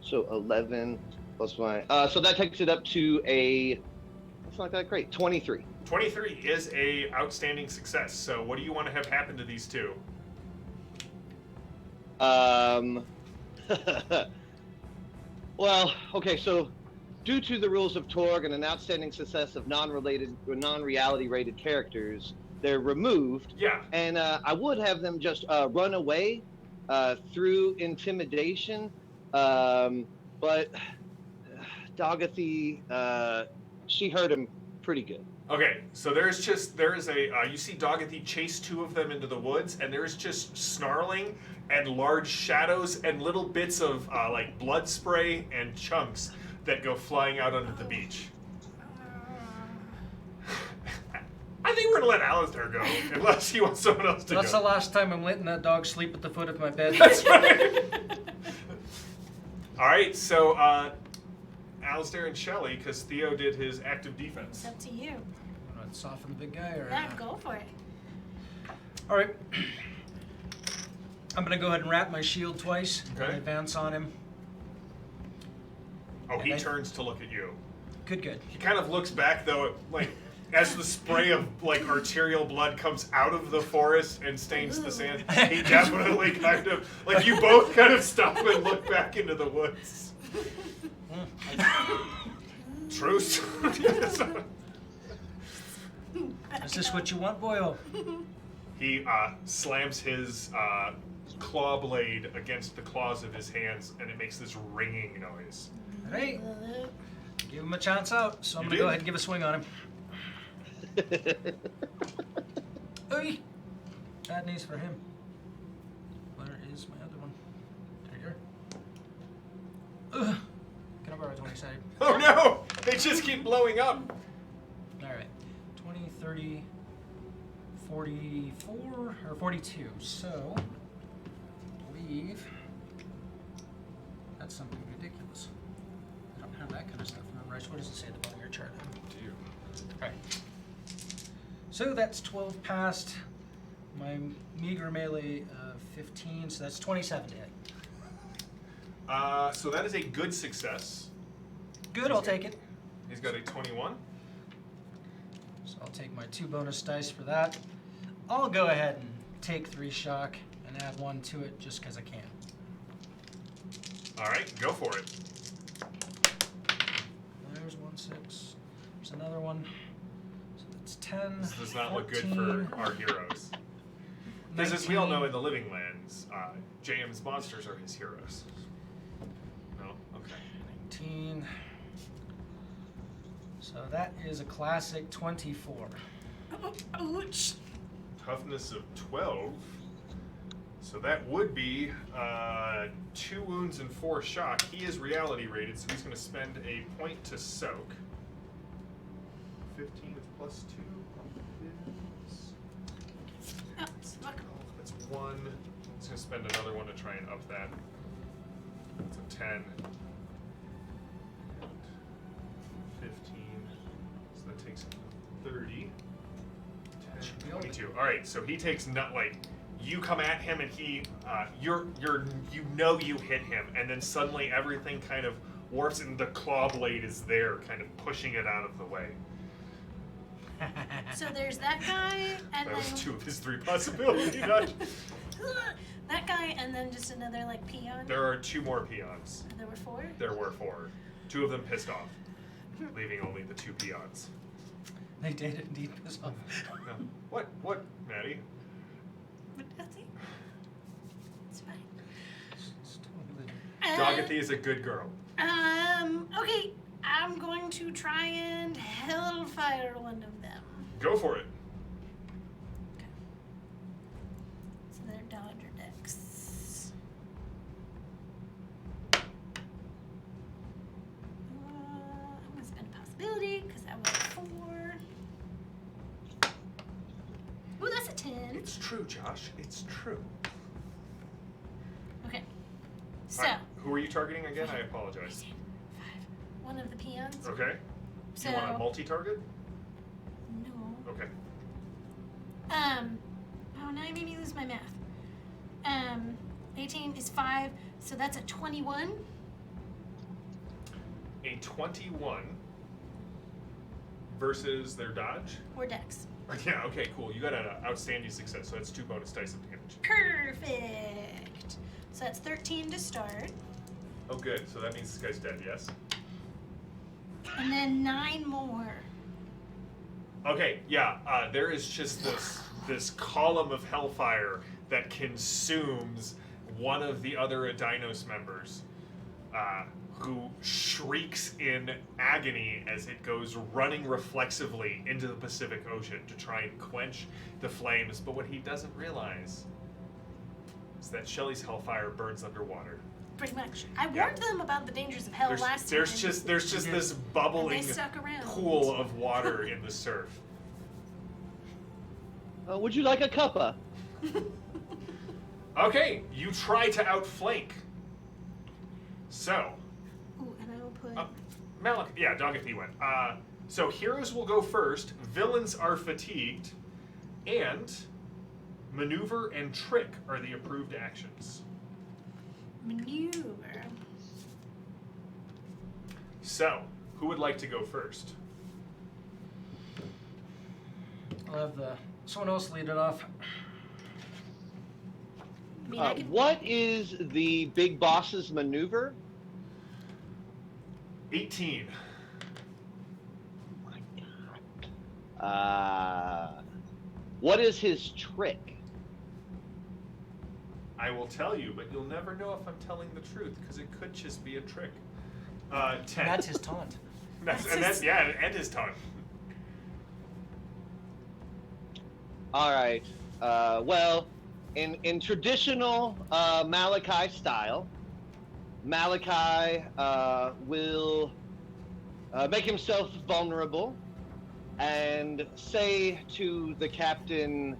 So 11 plus my. So that takes it up to a. That's not that great. 23. 23 is a outstanding success. So what do you want to have happen to these two? Well, okay, so due to the rules of Torg and an outstanding success of non-related or non-reality rated characters, they're removed. Yeah. And I would have them just run away through intimidation, but Dogathy, she hurt him pretty good. Okay, so there is a you see Dogathy chase 2 of them into the woods, and there's just snarling and large shadows and little bits of like blood spray and chunks that go flying out onto the beach. I think we're gonna let Alistair go, unless he wants someone else to That's the go. last time I'm letting that dog sleep at the foot of my bed. That's right. All right, so Alistair and Shelley, because Theo did his active defense. It's up to you. Want to soften the big guy, or? Yeah, go for it. All right. I'm gonna go ahead and wrap my shield twice. Okay. And advance on him. Oh, he Okay. turns to look at you. Good. He kind of looks back though, like as the spray of like arterial blood comes out of the forest and stains the sand. He definitely kind of like you both kind of stop and look back into the woods. Truce. Is this what you want, boyo? He slams his claw blade against the claws of his hands, and it makes this ringing noise. All right. Give him a chance out. So I'm You gonna do? go ahead and give a swing on him. Oy! Bad news for him. Where is my other one? There you are. Ugh. Can I borrow a 20 sided? Oh no! They just keep blowing up. Alright. 20, 30, 44, or 42. So, I believe that's something ridiculous. I don't have that kind of stuff memorized. What does it say at the bottom of your chart? Do you? So that's 12 past my meager melee 15, so that's 27 to hit. So that is a good success. Good, I'll take it. He's got a 21. So I'll take my 2 bonus dice for that. I'll go ahead and take 3 shock and add 1 to it just because I can. All right, go for it. There's 1 6. There's another one. So that's 10. This does not look good 14, for our heroes. Because as we all know in the Living Lands, JM's monsters are his heroes. No? Okay. 19. So that is a classic 24. Ouch. Toughness of 12. So that would be 2 wounds and 4 shock. He is reality rated, so he's going to spend a point to soak. 15 with plus 2 is Oh, suck. that's 1. He's going to spend another one to try and up that. That's a 10. And 15. So that takes him to 30. 10, 22. All right, so he takes not like you come at him and he you hit him, and then suddenly everything kind of warps and the claw blade is there, kind of pushing it out of the way. So there's that guy, and That was then 2 of his 3 possibilities. that guy, and then just another like peon. There are 2 more peons. There were 4. There were 4. 2 of them pissed off, leaving only the 2 peons. They did indeed piss off. No. What, Maddie? But that's it. It's fine. Dogathy is a good girl. Okay. I'm going to try and hellfire one of them. Go for it. So they're Dodger decks. I'm gonna spend a possibility because I was 4. Ooh, that's a 10. It's true, Josh. It's true. Okay. So. Alright, who are you targeting again? I apologize. 5. One of the peons. Okay. Do you want a multi-target? No. Okay. Oh, now you made me lose my math. 18 is 5, so that's a 21. A 21 versus their dodge? Or dex. Yeah, okay, cool. You got an outstanding success, so that's 2 bonus dice of damage. Perfect. So that's 13 to start. Oh, good. So that means this guy's dead, yes? And then 9 more. Okay, yeah. There is just this column of hellfire that consumes one of the other Adinos members, who shrieks in agony as it goes running reflexively into the Pacific Ocean to try and quench the flames. But what he doesn't realize is that Shelley's hellfire burns underwater. Pretty much. I warned them about the dangers of hell last time. There's just this bubbling And they suck around. pool of water in the surf. Would you like a cuppa? Okay, you try to outflank. So, Ooh, and I will put. Dogathy went. So heroes will go first, villains are fatigued, and maneuver and trick are the approved actions. Maneuver. So, who would like to go first? I'll have someone else lead it off. I mean, I could. What is the big boss's maneuver? 18. Oh my god. What is his trick? I will tell you, but you'll never know if I'm telling the truth, because it could just be a trick. 10. That's his taunt. And his taunt. All right. Well, in traditional Malachi style, Malachi will make himself vulnerable and say to the captain,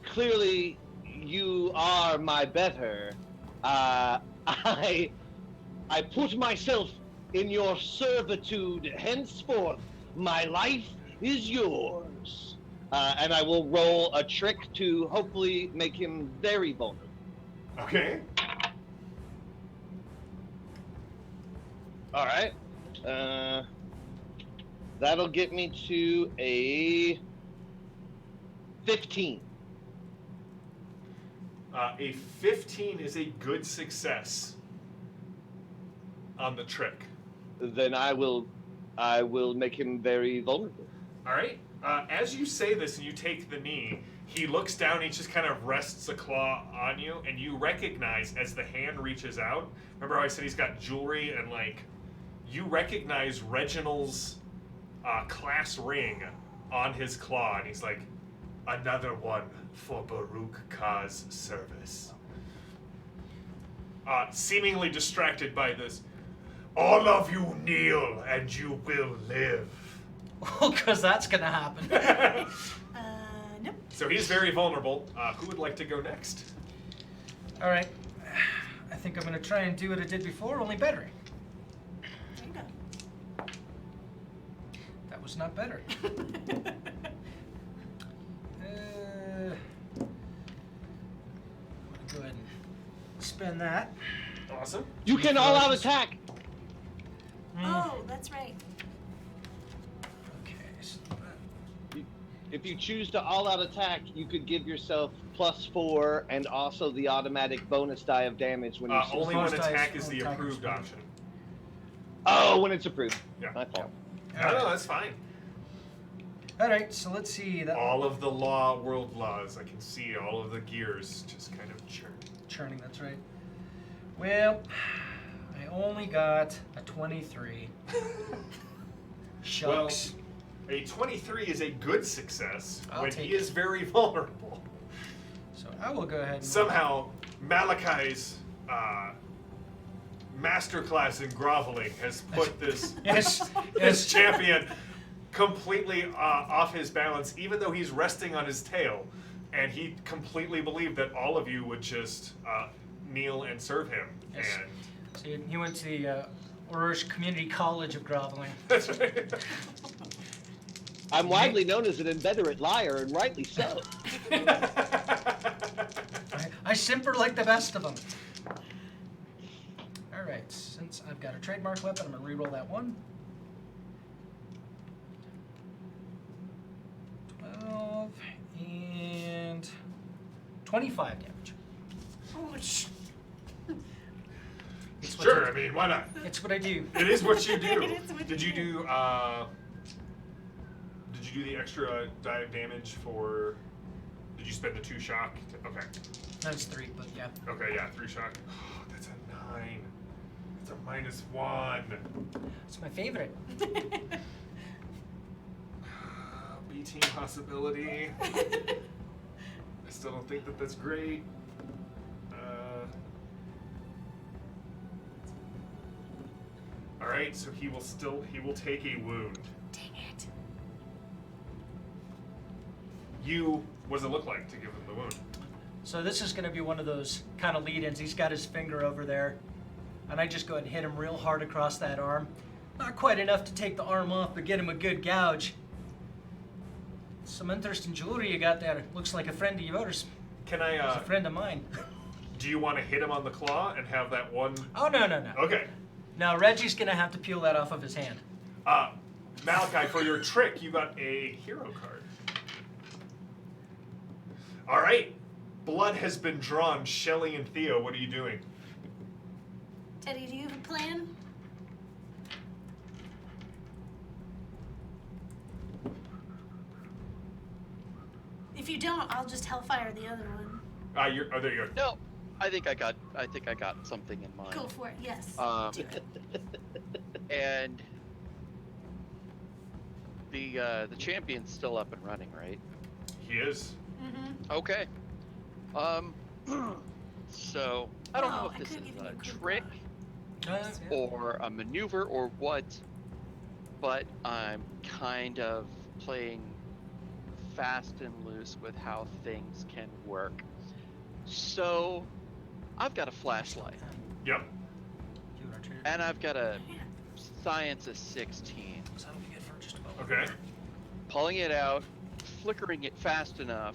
clearly you are my better. I put myself in your servitude. Henceforth, my life is yours. And I will roll a trick to hopefully make him very vulnerable. Okay. All right. That'll get me to a 15. A 15 is a good success on the trick. Then I will make him very vulnerable. All right. As you say this and you take the knee, he looks down. He just kind of rests a claw on you, and you recognize as the hand reaches out. Remember how I said he's got jewelry and you recognize Reginald's class ring on his claw, and he's like, another one for Baruch Kha's service. Seemingly distracted by this, all of you kneel and you will live. Well, because that's going to happen. Nope. So he's very vulnerable. Who would like to go next? All right. I think I'm going to try and do what I did before, only better. There you go. That was not better. I'm going to go ahead and spend that. Awesome. You can all out attack. Oh, that's right. Okay. So If you choose to all out attack, you could give yourself +4 and also the automatic bonus die of damage when you Only when Bonus dice attack is on the attack approved is- option. Oh, when it's approved. Yeah. My fault. No, that's fine. All right, so let's see. That All of the world laws, I can see all of the gears just kind of churn. churning, that's right. Well, I only got a 23. Shucks. A 23 is a good success I'll when take he is very vulnerable. So I will go ahead and Somehow, Malachi's masterclass in groveling has put this Yes, this yes. champion completely off his balance, even though he's resting on his tail, and he completely believed that all of you would just kneel and serve him. Yes. And So he went to the Orange Community College of Groveling. that's right. I'm widely known as an inveterate liar, and rightly so. I simper like the best of them. All right, since I've got a trademark weapon, I'm gonna reroll that one. 12 and 25 damage. Ouch. It's what Sure, I- I mean, why not? It's what I do. It is what you do. It is what Did you you do. Did you do the extra die of damage for? Did you spend the 2 shock? Okay. That's 3, but yeah. Okay, yeah, 3 shock. Oh, that's a 9. It's a -1. It's my favorite. B team possibility. I still don't think that that's great. All right, so he will take a wound. Dang it. What does it look like to give him the wound? So this is gonna be one of those kind of lead-ins. He's got his finger over there, and I just go ahead and hit him real hard across that arm. Not quite enough to take the arm off, but get him a good gouge. Some interesting jewelry you got there. Looks like a friend of yours. Can He's I? a friend of mine. Do you want to hit him on the claw and have that one? Oh, no, no, no. Okay. Now, Reggie's gonna have to peel that off of his hand. Malachi, for your trick, you got a hero card. All right. Blood has been drawn. Shelly and Theo, what are you doing? Teddy, do you have a plan? If you don't, I'll just hellfire the other one. There you go. No, I think I got something in mind. Go for it. Yes. Um, do it. And the champion's still up and running, right? He is. Mm-hmm. Okay. So I don't know Oh, if I this is could've given a you a good trick Yeah. or a maneuver or what, but I'm kind of playing fast and loose with how things can work. So I've got a flashlight Yep. and I've got a science of 16. So that'll be good for just about. Okay. calling it out, flickering it fast enough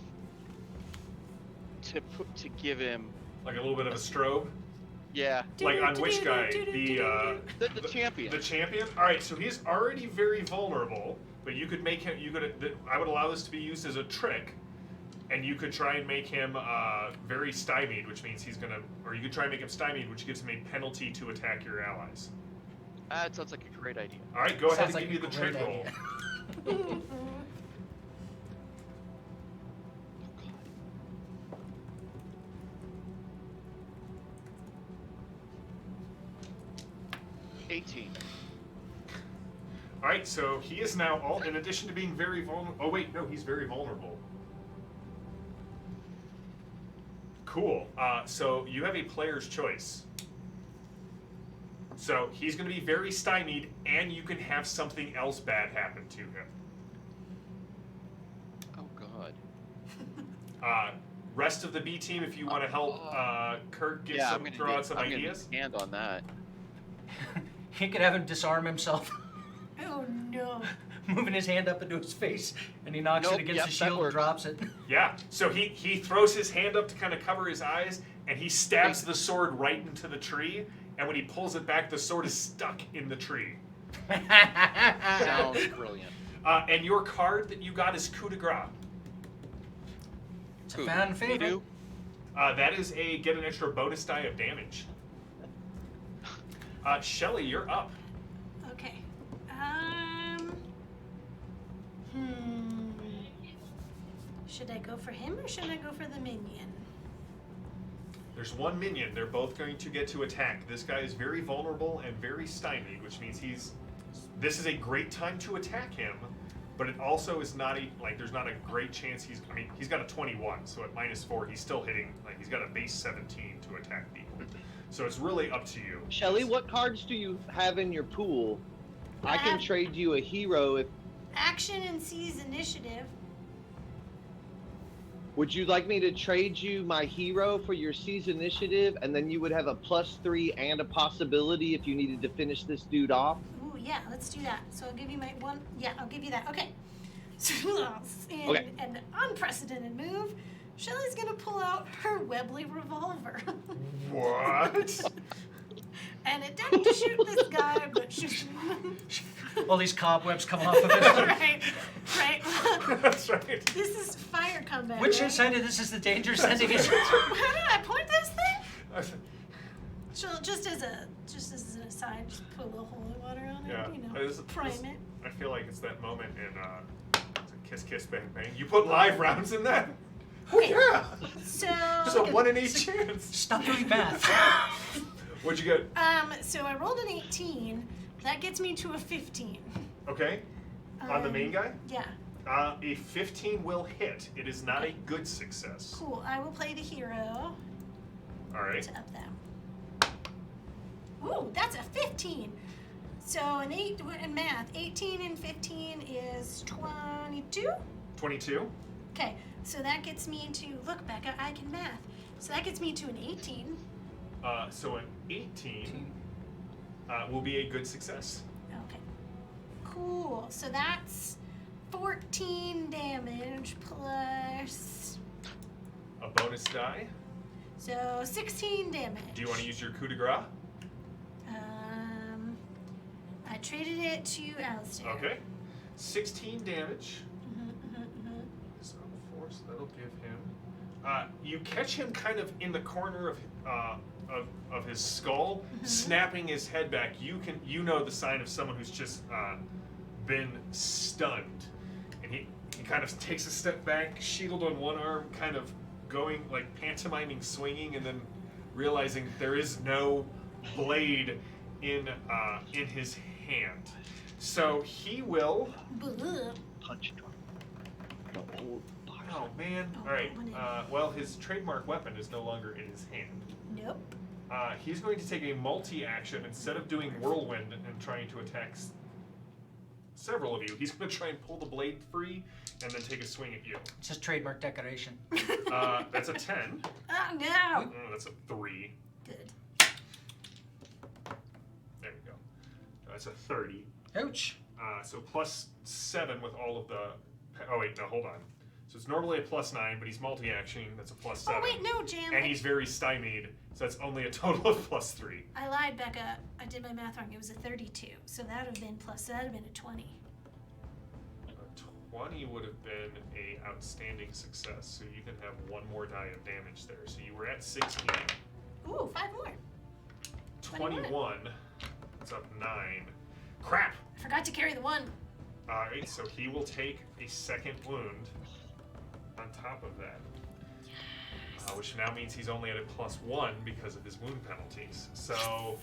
to give him. Like a little bit of a strobe. Yeah, Like on which guy? the champion. The champion. All right, so he's already very vulnerable, but you could make him. I would allow this to be used as a trick, and you could try and make him very stymied, which means he's gonna. Or you could try and make him stymied, which gives him a penalty to attack your allies. That sounds like a great idea. All right, go ahead and Sounds give me like the a trick great roll. idea. 18. All right, so he is now all. In addition to being very vulnerable. Oh wait, no, he's very vulnerable. Cool. So you have a player's choice. So he's going to be very stymied, and you can have something else bad happen to him. Oh God. Rest of the B team, if you want to help Kirk throw out some ideas. I'm gonna hand on that. You could have him disarm himself, Oh no. moving his hand up into his face, and he knocks Nope, it against yep, the that shield and works. drops it. Yeah. So he throws his hand up to kind of cover his eyes, and he stabs the sword right into the tree. And when he pulls it back, the sword is stuck in the tree. Sounds brilliant. And your card that you got is coup de grace. It's a fan Me favorite. do? That is a get an extra bonus die of damage. Shelly, you're up. Okay. Should I go for him or should I go for the minion? There's one minion. They're both going to get to attack. This guy is very vulnerable and very stymied, which means this is a great time to attack him, but it also is not there's not a great chance he's got a 21, so at -4 he's still hitting, he's got a base 17 to attack people. So it's really up to you. Shelly, what cards do you have in your pool? I can have- trade you a hero if. Action and seize initiative. Would you like me to trade you my hero for your seize initiative, and then you would have a +3 and a possibility if you needed to finish this dude off? Ooh, yeah, let's do that. So I'll give you my one. Yeah, I'll give you that. Okay. So in Okay. an unprecedented move, Shelly's gonna pull out her Webley revolver. What? And it didn't shoot this guy, but shoot. All these cobwebs come off of it. right. That's right. This is fire combat. Which right? side of this is the danger sending it? How did I point this thing? So just as an aside, just put a little holy water on it. Yeah. Prime it. I feel like it's that moment in Kiss Kiss Bang Bang. You put live rounds in that? Oh yeah. So. There's a 1 in 8 chance. Stop doing math. What'd you get? So I rolled an 18. That gets me to a 15. Okay. On the main guy? Yeah. A 15 will hit. It is not a good success. Cool. I will play the hero All right. to up that. Ooh, that's a 15. So an 8 in math. 18 and 15 is 22. 22. Okay. So that gets me to look back. I can math. So that gets me to an 18. So an 18 will be a good success. Okay. Cool. So that's 14 damage plus. A bonus die. So 16 damage. Do you want to use your coup de grace? I traded it to Alistair. Okay. 16 damage. Mhm. So force, that'll give him. You catch him kind of in the corner of his skull, snapping his head back. You know the sign of someone who's just been stunned, and he kind of takes a step back, shield on one arm, kind of going like pantomiming swinging, and then realizing there is no blade in his hand. So he will. Bleh. Punch drop. The old box. Oh man! Oh, All right. what is- Well, his trademark weapon is no longer in his hand. Nope. He's going to take a multi-action instead of doing whirlwind and trying to attack several of you. He's going to try and pull the blade free and then take a swing at you. It's his trademark decoration. That's a 10. Oh no. Oh, that's a 3. Good. There we go. That's a 30. Ouch. So plus 7 with all of the Oh wait, no, hold on. So it's normally a +9, but he's multi-actioning. That's a +7. Oh wait, no, Jam. And he's very stymied, so that's only a total of +3. I lied, Becca. I did my math wrong. It was a 32. So that would have been that would have been a 20. A 20 would have been a outstanding success, so you can have one more die of damage there. So you were at 16. Ooh, 5 more. 21. It's up 9. Crap! I forgot to carry the 1. Alright, so he will take a second wound on top of that. Which now means he's only at a +1 because of his wound penalties. So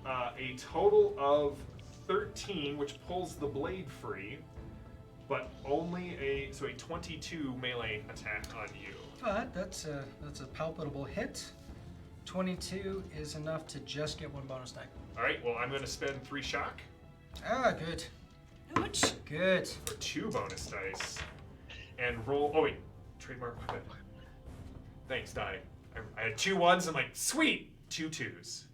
a total of 13, which pulls the blade free, but only a 22 melee attack on you. But that's a palpable hit. 22 is enough to just get 1 bonus die. Alright, well I'm going to spend 3 shock Ah, good. Ouch. Good. for 2 bonus dice and roll. Oh wait, trademark weapon. Thanks, die. I had 2 1s. I'm like, sweet, 2 2s.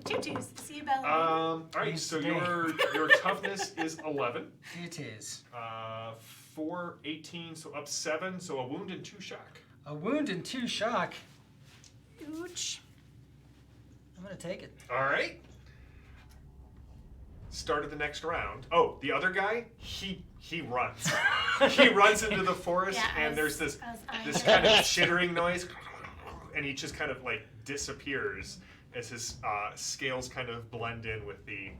2 2s. See you, Bella. All right, so your toughness is 11. It is. 4, 18, so up 7. So a wound and 2 shock. A wound and 2 shock. Ouch. I'm gonna take it. All right. Start of the next round. Oh, the other guy, he runs. He runs into the forest, Yeah, and there's this as kind of chittering noise, and he just kind of like disappears as his scales kind of blend in with the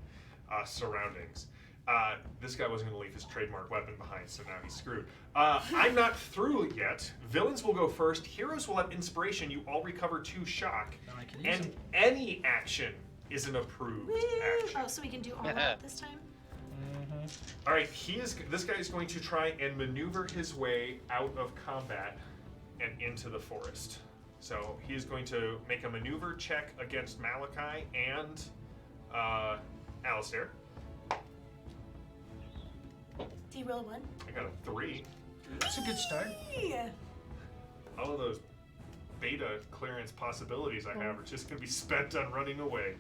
surroundings. This guy wasn't going to leave his trademark weapon behind, so now he's screwed. I'm not through yet. Villains will go first. Heroes will have inspiration. You all recover 2 shock, I can use and it. any action is an approved Woo. action. Oh, so we can do all that this time? All right, this guy is going to try and maneuver his way out of combat and into the forest. So he is going to make a maneuver check against Malachi and Alistair. Do you roll 1? I got a 3. That's a good start. Yeah. All of those beta clearance possibilities I have are just going to be spent on running away.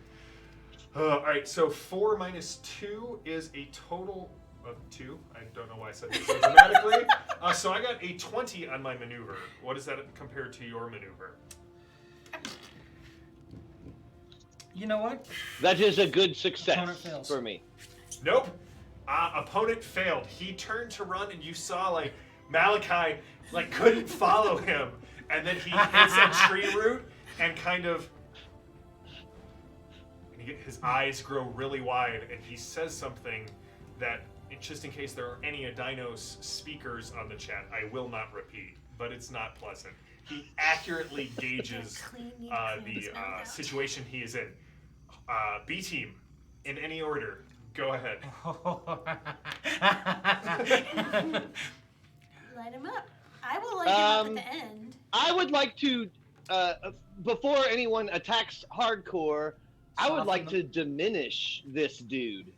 All right, so 4 minus 2 is a total of 2. I don't know why I said that so dramatically. So I got a 20 on my maneuver. What does that compare to your maneuver? You know what? That is a good Opponent success fails. for me. Nope. Opponent failed. He turned to run, and you saw like Malachi like couldn't follow him, and then he hits that tree root and kind of. His eyes grow really wide, and he says something that, just in case there are any Adinos speakers on the chat, I will not repeat, but it's not pleasant. He accurately gauges the situation he is in. B team, in any order, go ahead. Light him up. I will light him up at the end. I would like to, before anyone attacks hardcore, I would like to diminish this dude.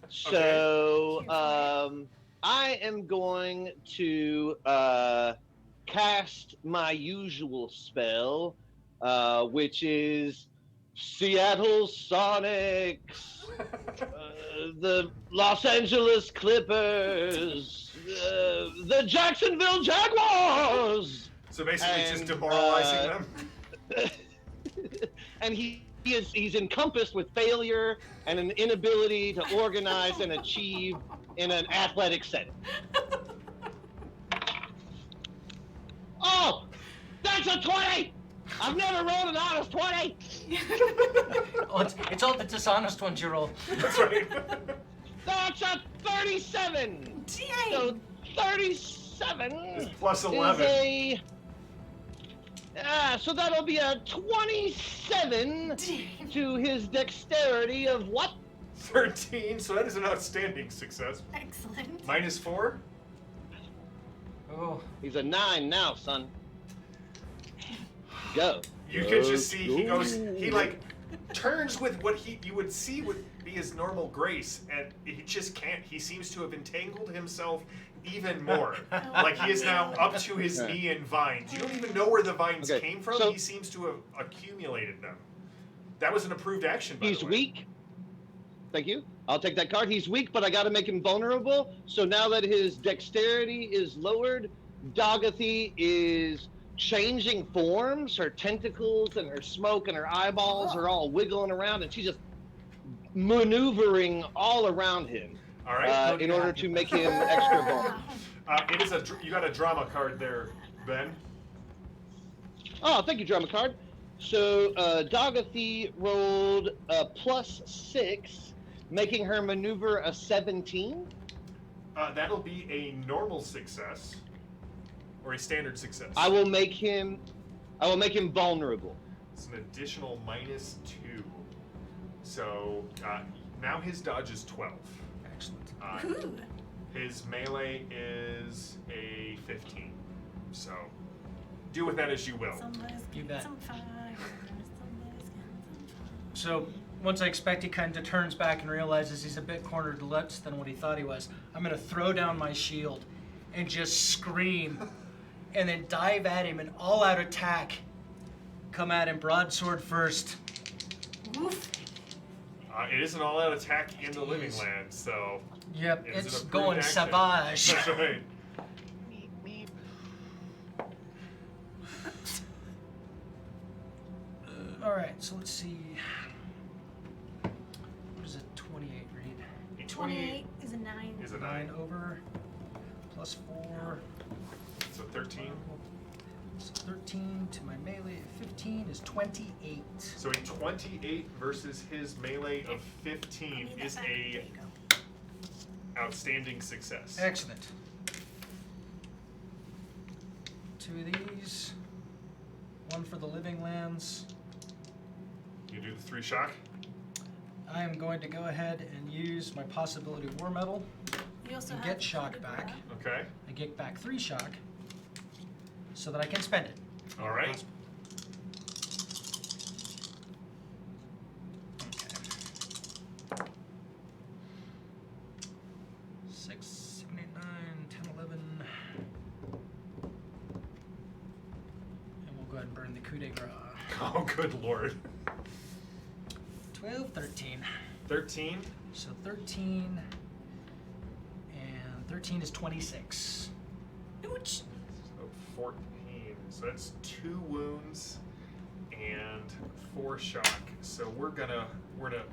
So, I am going to cast my usual spell, which is Seattle Sonics, the Los Angeles Clippers, the Jacksonville Jaguars. So basically, just demoralizing them. And he's encompassed with failure and an inability to organize and achieve in an athletic setting. Oh, that's a 20! I've never rolled an honest 20! Oh, it's all the dishonest ones you roll. That's right. That's a 37! Dang. So 37 It's plus 11. is a... so that'll be a 27 to his dexterity of what? 13, so that is an outstanding success. Excellent. Minus 4? Oh, He's a 9 now, son. Go. You can just see he like turns with what you would see would be his normal grace, and he just can't. He seems to have entangled himself even more. Like he is now up to his knee in vines. You don't even know where the vines Okay, came from. so- He seems to have accumulated them. That was an approved action, by He's the way. weak. Thank you. I'll take that card. He's weak, but I got to make him vulnerable. So now that his dexterity is lowered, Dogathy is changing forms. Her tentacles and her smoke and her eyeballs are all wiggling around, and she's just maneuvering all around him. All right. In order to make him extra vulnerable. It is you got a drama card there, Ben. Oh, thank you, drama card. So Dogathy rolled a +6, making her maneuver a 17. That'll be a normal success or a standard success. I will make him vulnerable. It's an additional -2. So now his dodge is 12. Excellent. Ooh. His melee is a 15. So do with that as you will. Somebody's You getting bet. some fire. Somebody's getting some fire. So once I expect he kind of turns back and realizes he's a bit cornered less than what he thought he was, I'm going to throw down my shield and just scream and then dive at him and all-out attack. Come at him broadsword first. Oof. It is an all-out attack in the living land, so Yep, it is it's an approved going action. savage. That's right. Meep, meep. All right, so let's see. What is a 28 read? A 28 is a 9. is a 9 9, over +4. so 13. So 13 to my melee at 15 is 28. So a 28 versus his melee of 15 is There a you go. outstanding success. Excellent. 2 of these. 1 for the living lands. You do the 3 shock. I am going to go ahead and use my possibility war medal You also and have get shock the back. Okay. I get back 3 shock so that I can spend it. All right. Okay. 6, 7, 8, 9, 10, 11. And we'll go ahead and burn the coup de grace. Oh, good lord. 12, 13. 13. So 13 and 13 is 26. Ouch. So 14. So that's 2 wounds and 4 shock. So we're gonna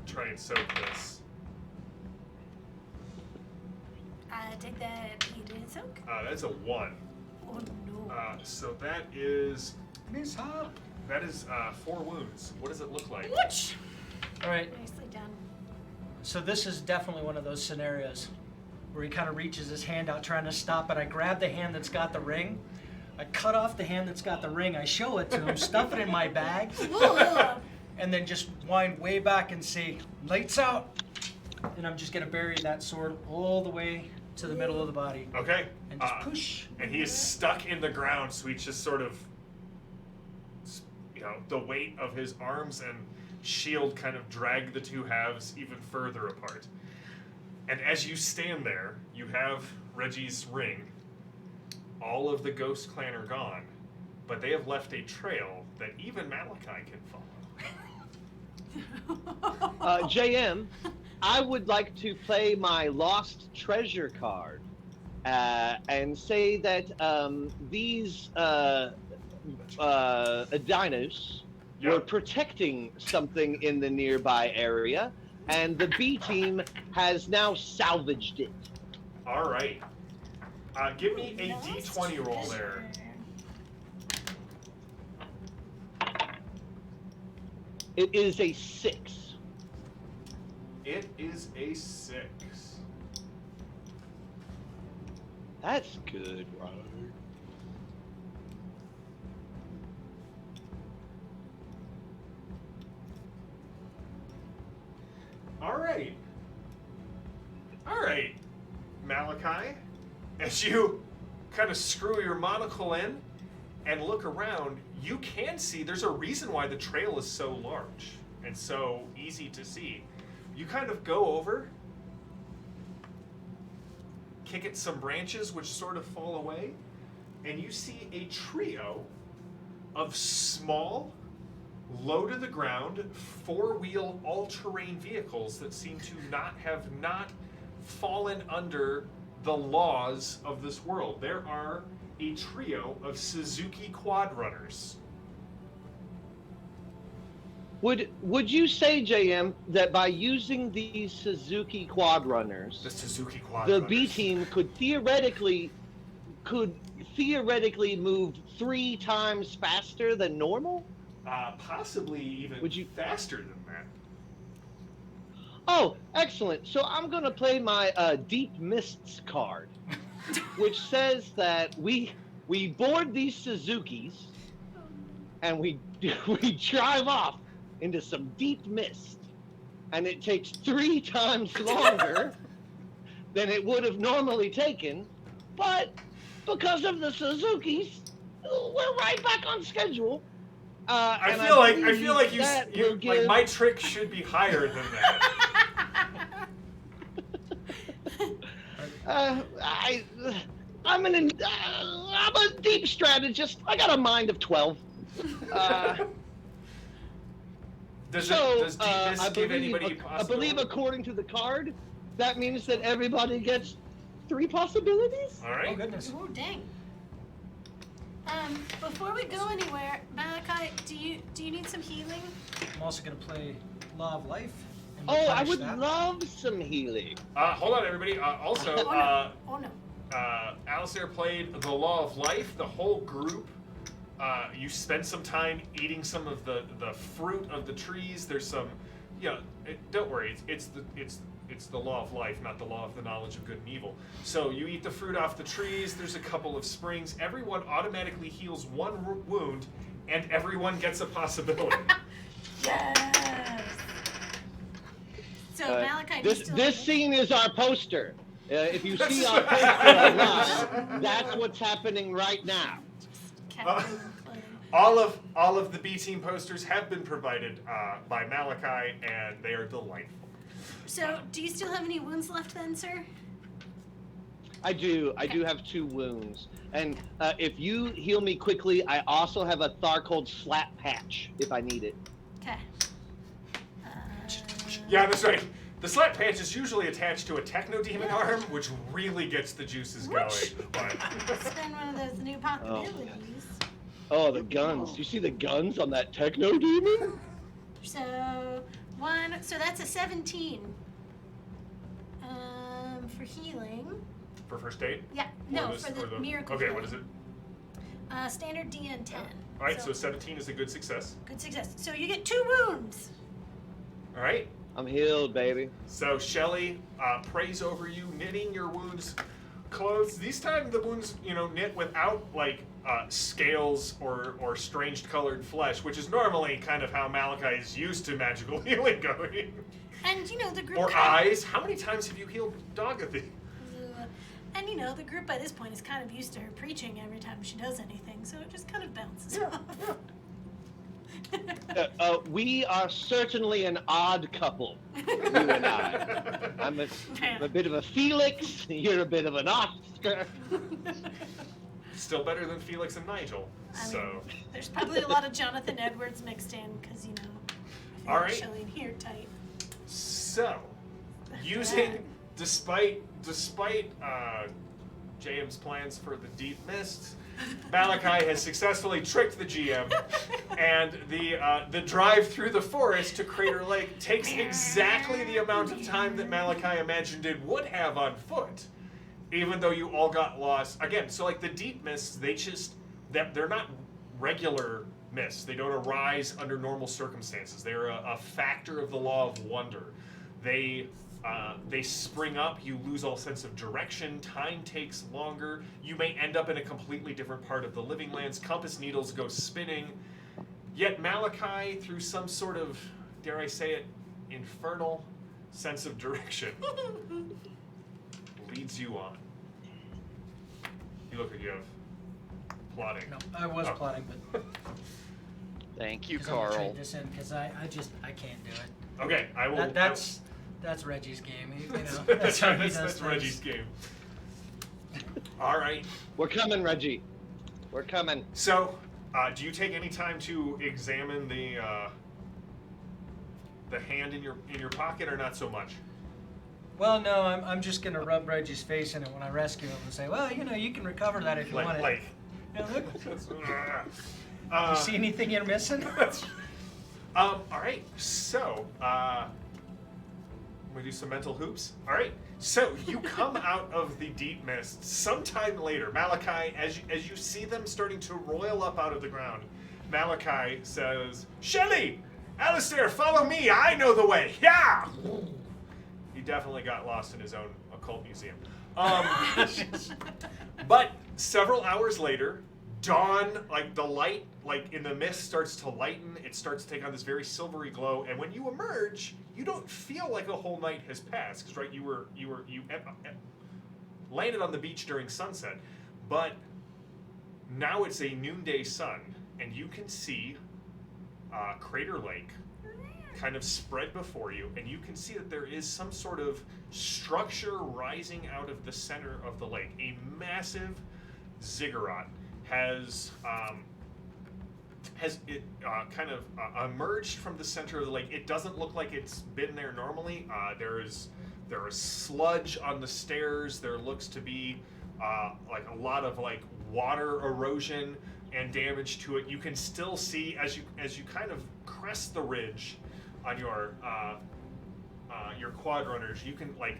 try and soak this. I take that heat and soak. That's a 1. Oh no. So that is Mishap. 4 wounds. What does it look like? Ouch. All right. Nicely done. So this is definitely one of those scenarios where he kind of reaches his hand out trying to stop it. I grab the hand that's got the ring. I cut off the hand that's got the ring. I show it to him, stuff it in my bag, Ugh. and then just wind way back and say, "Lights out." And I'm just gonna bury that sword all the way to the middle of the body Okay. and just push. And he is stuck in the ground, so he's just sort of, the weight of his arms and shield kind of drag the 2 halves even further apart. And as you stand there, you have Reggie's ring. All of the Ghost Clan are gone, but they have left a trail that even Malachi can follow. JM, I would like to play my Lost Treasure card and say that these dinos were Yep. protecting something in the nearby area, and the B team has now salvaged it. All right. Give me a D20 roll there. It is a 6. It is a 6. That's good, right? All right. All right, Malachi. As you kind of screw your monocle in and look around, you can see there's a reason why the trail is so large and so easy to see. You kind of go over, kick at some branches which sort of fall away, and you see a trio of small low to the ground, four-wheel, all-terrain vehicles that seem to have not fallen under the laws of this world. There are a trio of Suzuki quad runners. Would you say, JM, that by using these Suzuki quad runners, The Suzuki quad the runners. B team could theoretically move 3 times faster than normal? Possibly even Would you- faster than that. Oh, excellent. So I'm going to play my Deep Mists card, which says that we board these Suzukis and we drive off into some deep mist, and it takes 3 times longer than it would have normally taken, but because of the Suzukis, we're right back on schedule. I And feel like believe that will like give- my trick should be higher than that. I'm a deep strategist. I got a mind of 12. Does So, Deep Mist I give believe, anybody I believe according to the card, that means that everybody gets 3 possibilities? All Oh right. goodness. Ooh, dang. Before we go anywhere, Malachi, do you need some healing? I'm also gonna play Law of Life. And Oh, I replenish would that. love some healing. Hold on, everybody. Also, Oh no. Oh no. Alistair played the Law of Life. The whole group. You spend some time eating some of the fruit of the trees. There's some, don't worry. It's the Law of Life, not the Law of the knowledge of good and evil. So you eat the fruit off the trees. There's a couple of springs. Everyone automatically heals 1 wound, and everyone gets a possibility. Yes. So Malachi, do you still This have it? scene is our poster. If you see our That's poster online, that's what's happening right now. Captain clothing. All of the B team posters have been provided by Malachi, and they are delightful. So, do you still have any wounds left then, sir? I do have 2 wounds. And if you heal me quickly, I also have a Tharcold slap patch if I need it. Okay. Yeah, that's right. The slap patch is usually attached to a techno demon arm, which really gets the juices going. But Spend one of those new possibilities. Oh, the guns. You see the guns on that techno demon? So that's a 17. For healing. for first aid? Yeah. Or No, this- for the or the- miracle. Okay, healing. what is it? Standard DN 10. All right, so 17 is a good success. Good success. So you get 2 wounds. All right. I'm healed, baby. So Shelly prays over you, knitting your wounds closed. These time the wounds, knit without like scales or strange colored flesh, which is normally kind of how Malachi is used to magical healing going. And the group. Or eyes. How many times have you healed Dogathy? And the group by this point is kind of used to her preaching every time she does anything, so it just kind of bounces off. We are certainly an odd couple, you and I. I'm a bit of a Felix, you're a bit of an Oscar. Still better than Felix and Nigel. So. There's probably a lot of Jonathan Edwards mixed in, because, I feel All like right. Shelley and here tight. So, using, despite JM's plans for the Deep Mist, Malachi has successfully tricked the GM, and the drive through the forest to Crater Lake takes exactly the amount of time that Malachi imagined it would have on foot, even though you all got lost. Again, so like the Deep Mists, they're not regular mists. They don't arise under normal circumstances. They're a factor of the law of wonder. They spring up, you lose all sense of direction, time takes longer, you may end up in a completely different part of the living lands, compass needles go spinning, yet Malachi, through some sort of, dare I say it, infernal sense of direction, leads you on. You look like you have plotting. No, I was Oh. plotting, but Thank you, 'cause I'm gonna Carl. trade this in because I can't do it. Okay, I will. That's Reggie's game. that's how he that's, does that's things. Reggie's game. All right. We're coming, Reggie. We're coming. So, Do you take any time to examine the hand in your pocket, or not so much? Well, no, I'm just gonna rub Reggie's face in it when I rescue him and say, well, you can recover that if you want it. Yeah, look. You see anything you're missing? All right, so we do some mental hoops. All right, so you come out of the deep mist sometime later. Malachi, as you see them starting to roil up out of the ground, Malachi says, "Shelly, Alistair, follow me. I know the way." Yeah. He definitely got lost in his own occult museum. But several hours later, dawn, like the light, like in the mist, starts to lighten. It starts to take on this very silvery glow, and when you emerge, you don't feel like a whole night has passed, because right, you landed on the beach during sunset, but now it's a noonday sun, and you can see Crater Lake kind of spread before you, and you can see that there is some sort of structure rising out of the center of the lake. A massive ziggurat has kind of emerged from the center of the lake. It doesn't look like it's been there normally. There is sludge on the stairs. There looks to be like a lot of like water erosion and damage to it. You can still see as you kind of crest the ridge on your quad runners, you can like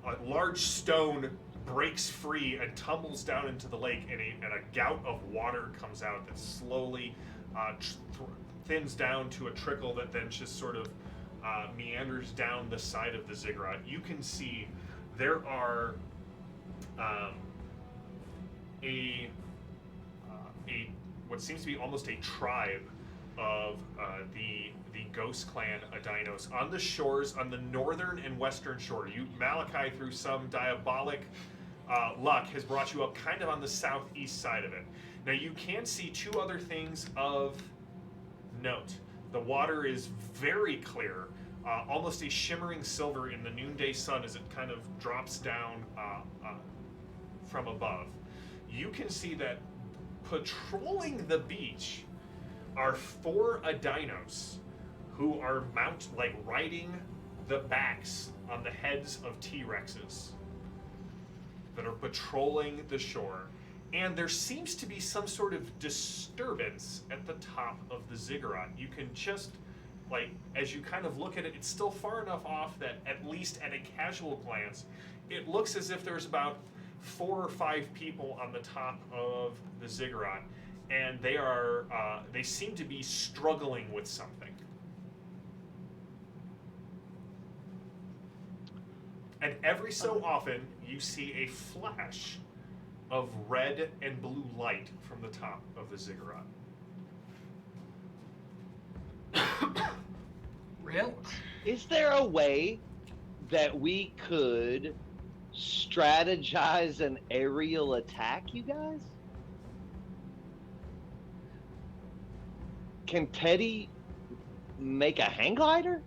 a large stone breaks free and tumbles down into the lake, and a gout of water comes out that slowly thins down to a trickle that then just sort of meanders down the side of the ziggurat. You can see there are a what seems to be almost a tribe of the Ghost Clan Adinos on the shores, on the northern and western shore. Malachi, through some diabolic luck, has brought you up kind of on the southeast side of it. Now you can see two other things of note. The water is very clear, almost a shimmering silver in the noonday sun as it kind of drops down from above. You can see that patrolling the beach are 4 Adinos who are riding the backs on the heads of T-Rexes that are patrolling the shore. And there seems to be some sort of disturbance at the top of the ziggurat. You can just, as you kind of look at it, it's still far enough off that at least at a casual glance, it looks as if there's about 4 or 5 people on the top of the ziggurat, and they seem to be struggling with something. And every so often, you see a flash of red and blue light from the top of the ziggurat. Really? Is there a way that we could strategize an aerial attack, you guys? Can Teddy make a hang glider?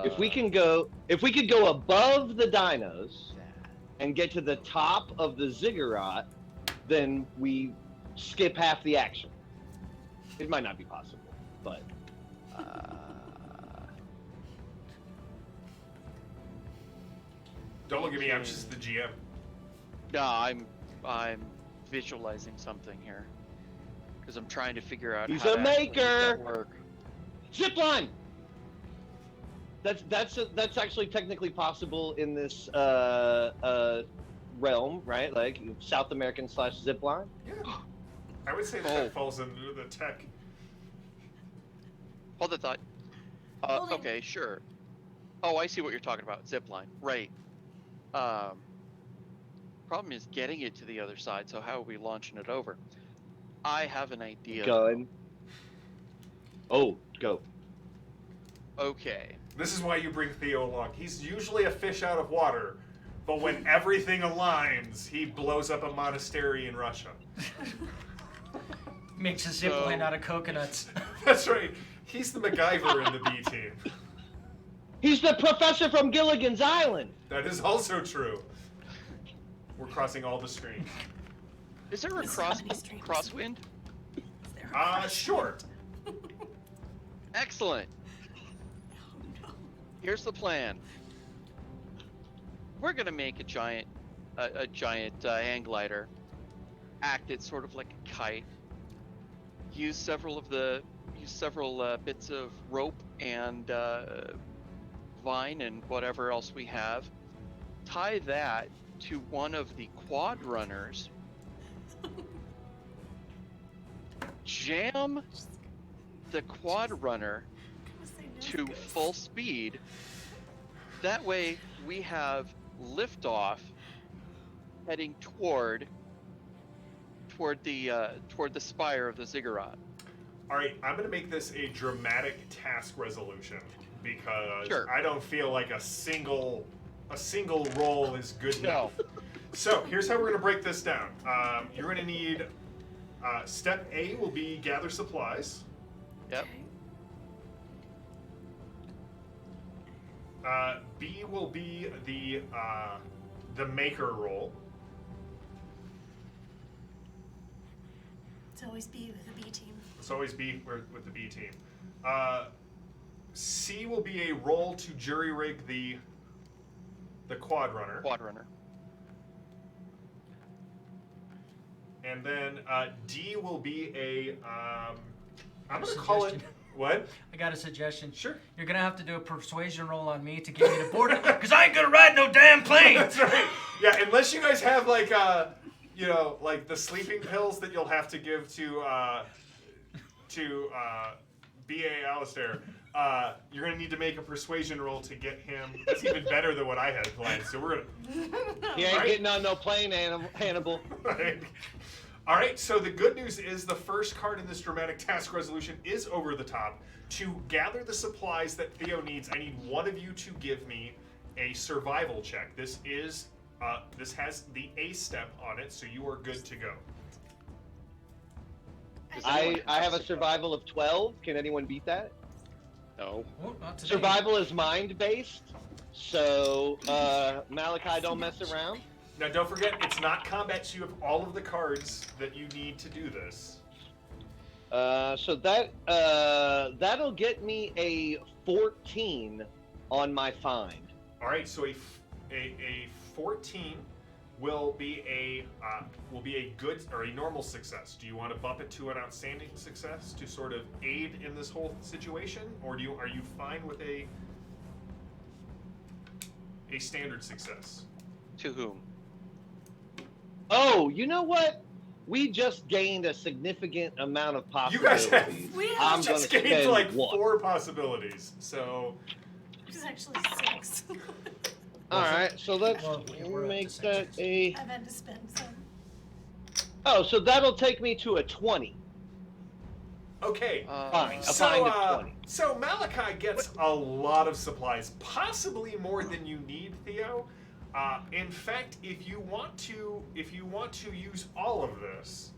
If we could go above the dinos and get to the top of the ziggurat, then we skip half the action. It might not be possible, but don't look at me. I'm just the GM. No, I'm visualizing something here because I'm trying to figure out he's how a to actually make that maker. work. Zipline. That's actually technically possible in this realm, right? Like South American / zipline. Yeah. I would say that falls under the tech. Hold the thought. Hold it. Okay, sure. Oh, I see what you're talking about. Zipline. Right. Problem is getting it to the other side, so how are we launching it over? I have an idea. Gun. Oh, go. Okay. This is why you bring Theo along. He's usually a fish out of water, but when everything aligns, he blows up a monastery in Russia. Makes a zip line out of coconuts. That's right. He's the MacGyver in the B team. He's the professor from Gilligan's Island. That is also true. We're crossing all the streams. Is there a There's so many streams. crosswind? Is there a Short. Excellent. Oh, no. Here's the plan. We're gonna make a giant hang glider. Act it sort of like a kite. Use several bits of rope and vine and whatever else we have. Tie that to one of the quad runners. Jam the quad runner to full speed. That way we have liftoff heading toward the spire of the ziggurat. All right, I'm gonna make this a dramatic task resolution because Sure. I don't feel like a single roll is good No. enough. So here's how we're gonna break this down. You're gonna need step A will be gather supplies. Yep. B will be the maker roll. It's always B with the B team. It's always B with the B team. C will be a roll to jury rig the quad runner. Quad runner. And then D will be a I'm gonna call it what? I got a suggestion. Sure. You're gonna have to do a persuasion roll on me to get me to board it, because I ain't gonna ride no damn plane. That's right. Yeah, unless you guys have like like the sleeping pills that you'll have to give to B.A. Alistair. You're gonna need to make a persuasion roll to get him. That's even better than what I had planned. So we're gonna. He ain't Right. getting on no plane, Hannibal. Right. All right, so the good news is the first card in this dramatic task resolution is over the top. To gather the supplies that Theo needs, I need one of you to give me a survival check. This has the A step on it, so you are good to go. I have a survival of 12. Can anyone beat that? No. Oh, not today. Survival is mind-based, so Malachi, don't mess around. Now, don't forget, it's not combat, so you have all of the cards that you need to do this. So that'll get me a 14 on my find. All right, so a 14 will be a good or a normal success. Do you want to bump it to an outstanding success to sort of aid in this whole situation, or are you fine with a standard success? To whom? Oh, you know what? We just gained a significant amount of You guys possibilities. have We I'm have just gonna gained spend like one. 4 possibilities. So which is actually 6. All right, so let's Well, we're up to make 6. that a. I've had to spend some. Oh, so that'll take me to a 20. okay. Fine, a So, find of 20. so Malachi gets a lot of supplies, possibly more than you need, Theo. In fact, if you want to use all of this,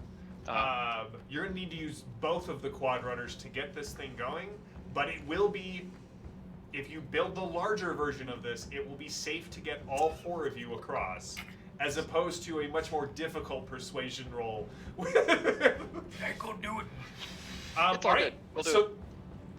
you're gonna need to use both of the quad runners to get this thing going. But it will be, if you build the larger version of this, it will be safe to get all 4 of you across, as opposed to a much more difficult persuasion roll. I go do it. It's all good. We'll do it.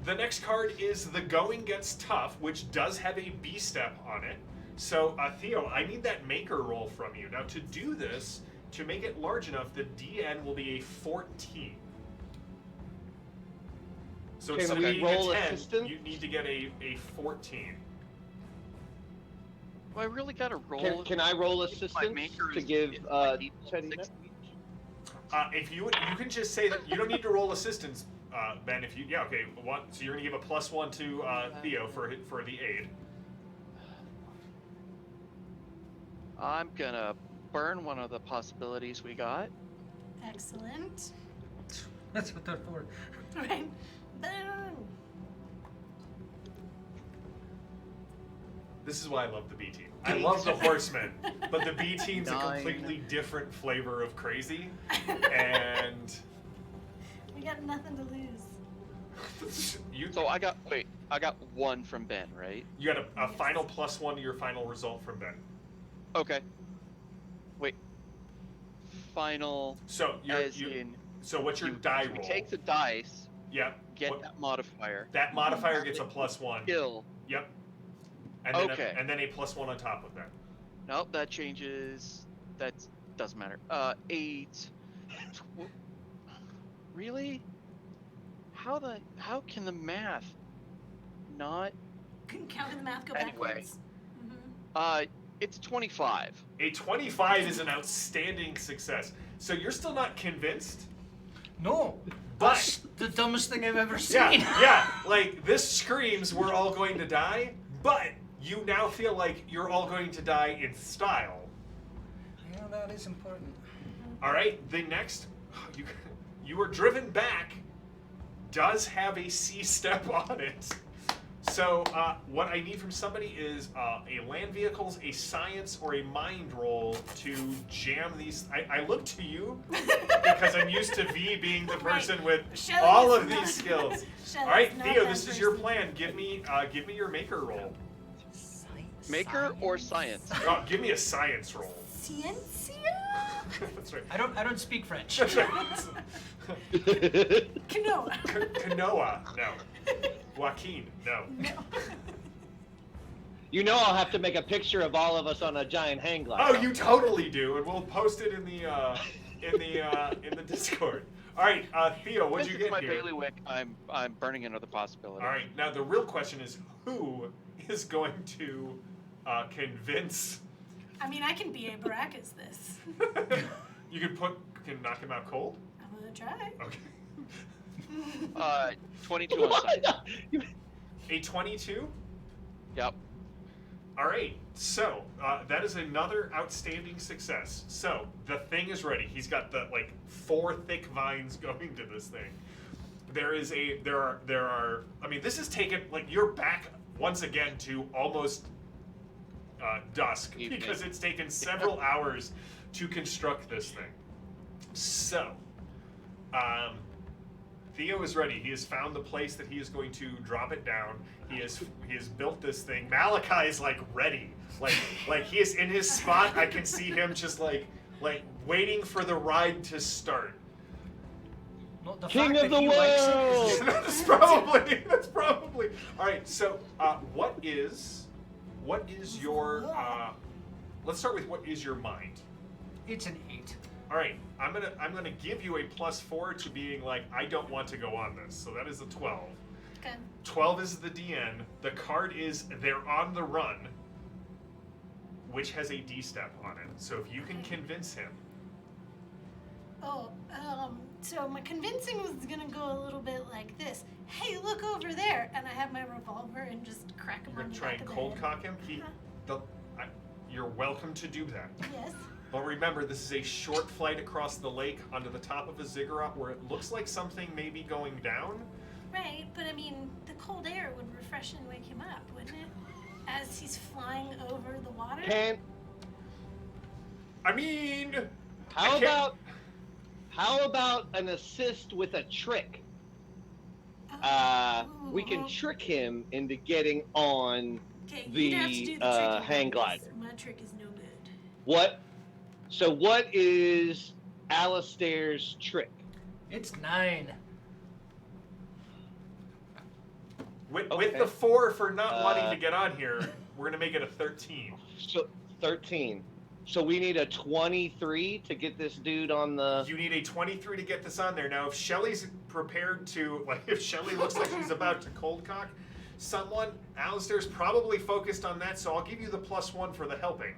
The next card is the Going Gets Tough, which does have a B step on it. So, Theo, I need that maker roll from you. Now, to do this, to make it large enough, the DN will be a 14. So Can instead we of being roll a 10, assistance? you need to get a 14. Do I really gotta roll? Can I roll My assistance maker to is- give is my Teddy six- that? If you can just say that you don't need to roll assistance, Ben. If you okay, so you're gonna give a +1 to Theo for the aid. I'm gonna burn one of the possibilities we got. Excellent. That's what they're for. Right. Boom. This is why I love the B team. I love the Horsemen, but the B team's a 9. completely different flavor of crazy, and We got nothing to lose. you So I got 1 from Ben, right? got a final +1 to your final result from Ben. Okay. Wait, final. So so what's your die roll? You take the dice. Yep. Get that modifier. That modifier gets a +1. Skill. Yep. And then and then a +1 on top of that. Nope, that changes. That doesn't matter. 8. Really? How can the math not? Can counting the math go Anyway. backwards? Mm-hmm. It's 25. A 25 is an outstanding success. So you're still not convinced? No. But That's the dumbest thing I've ever seen. yeah, like this screams we're all going to die, but you now feel like you're all going to die in style. Yeah, that is important. All right, the next, you are driven back, does have a C step on it. So what I need from somebody is a land vehicles, a science, or a mind roll to jam these. I look to you because I'm used to V being the person with Shelley all is of not- these skills. Shelley's All right, not Theo, that this is your person. plan. Give me your maker roll. Maker or science? Oh, give me a science roll. Ciencia? That's right. I don't speak French. That's right. Canoa. Canoa, no. Joaquin, no. No. You know I'll have to make a picture of all of us on a giant hang glider. Oh, you totally do, and we'll post it in the Discord. All right, Theo, what'd you Since it's get my here? bailiwick, I'm burning another possibility. All right, now the real question is who is going to convince? I mean, I can be a Baracus this. You can knock him out cold. I'm gonna try. Okay. 22 on science. A 22. Yep. All right, so that is another outstanding success. So the thing is ready. He's got the 4 thick vines going to this thing. There are. I mean, this has taken you're back once again to almost dusk Evening. because it's taken several hours to construct this thing. So, Theo is ready. He has found the place that he is going to drop it down. He has built this thing. Malachi is ready. Like he is in his spot. I can see him just like waiting for the ride to start. Not the King fact of that the he likes it world! is- That's probably. All right. So, what is your? Let's start with what is your mind. It's an 8. All right. I'm gonna give you a +4 to being I don't want to go on this. So that is a 12. Okay. 12 is the DN. The card is they're on the run, which has a D step on it. So if you can convince him. Oh, so my convincing was gonna go a little bit like this. Hey, look over there, and I have my revolver and just crack him You're on gonna the try back and of cold the head. cock him. You're welcome to do that. Yes. But remember, this is a short flight across the lake onto the top of a ziggurat where it looks like something may be going down. Right, but I mean, the cold air would refresh and wake him up, wouldn't it? As he's flying over the water. I mean, How about an assist with a trick? We can trick him into getting on Okay, the, you'd have to do the tricky hang one, 'cause glider. My trick is no good. What? So what is Alistair's trick? It's 9. with Okay. the 4 for not wanting to get on here, we're gonna make it a 13. So 13. So we need a 23 to get this dude on the. You need a 23 to get this on there. Now, if Shelly's prepared to, if Shelly looks like she's about to cold cock someone, Alistair's probably focused on that, so I'll give you the +1 for the helping.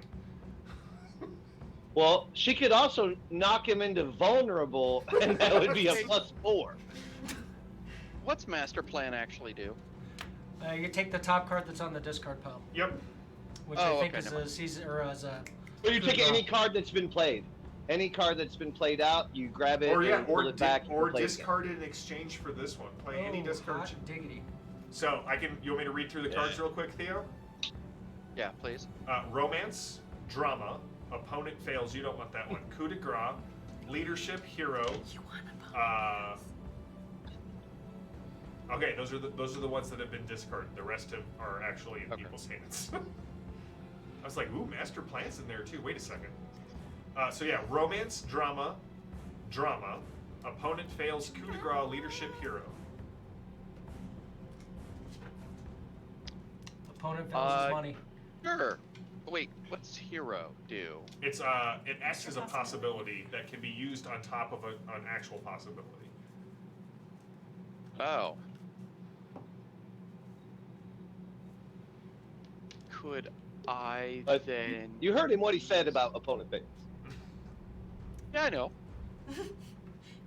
Well, she could also knock him into vulnerable, and that would be a +4. What's master plan actually do? You take the top card that's on the discard pile, Yep. which Oh, I think okay, is never a mind. season or as a. So you take any card that's been played. Any card that's been played out, you grab it and pull it back and play it again. discard it in exchange for this one. Play any discard. Hot diggity. So you want me to read through the cards real quick, Theo? Yeah, please. Romance, drama, opponent fails. You don't want that one. Coup de grace, leadership, hero. You want to Okay, those are the ones that have been discarded. The rest are actually in Okay. people's hands. I was like, ooh, master plan's in there too. Wait a second. So yeah, romance, drama. Opponent fails coup de grace, leadership, hero. Opponent fails his money. Sure. Wait, what's hero do? It's it acts as a possibility that can be used on top of an actual possibility. Oh. Could I then? You heard him what he said about opponent fails. Yeah, I know. You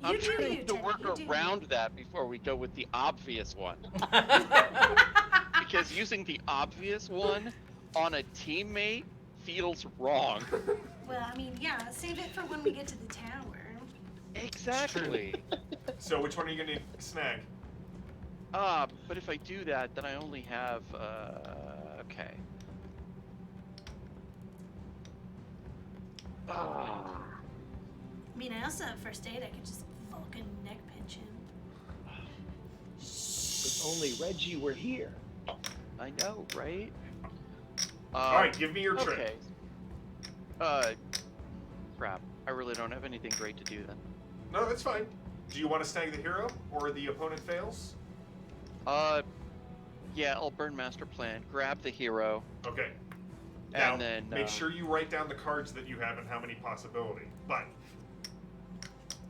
I'm do trying you, to Teddy, work you do you. around that before we go with the obvious one. Because using the obvious one on a teammate feels wrong. Well, I mean, yeah, save it for when we get to the tower. Exactly. So which one are you gonna snag? But if I do that, then I only have, okay. I mean, I also have first aid. I could just Vulcan neck pinch him. If only Reggie were here. I know, right? Alright, give me your trick. Okay. Crap. I really don't have anything great to do then. No, that's fine. Do you want to snag the hero or the opponent fails? Yeah, I'll burn master plan, grab the hero, Okay. Now, and then make sure you write down the cards that you have and how many possibility. But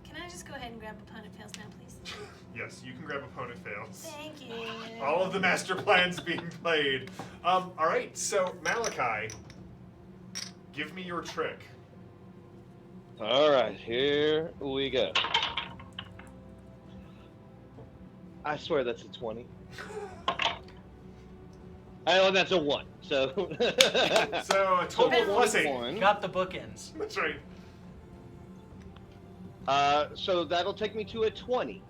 Can I just go ahead and grab opponent fails now, please? yes, you can grab opponent fails. Thank you. All of the master plans being played. All right. So Malachi, give me your trick. All right, here we go. I swear that's a 20. Oh, that's a 1. So. So a total of plus 8. 1. Got the bookends. That's right. So that'll take me to a 20,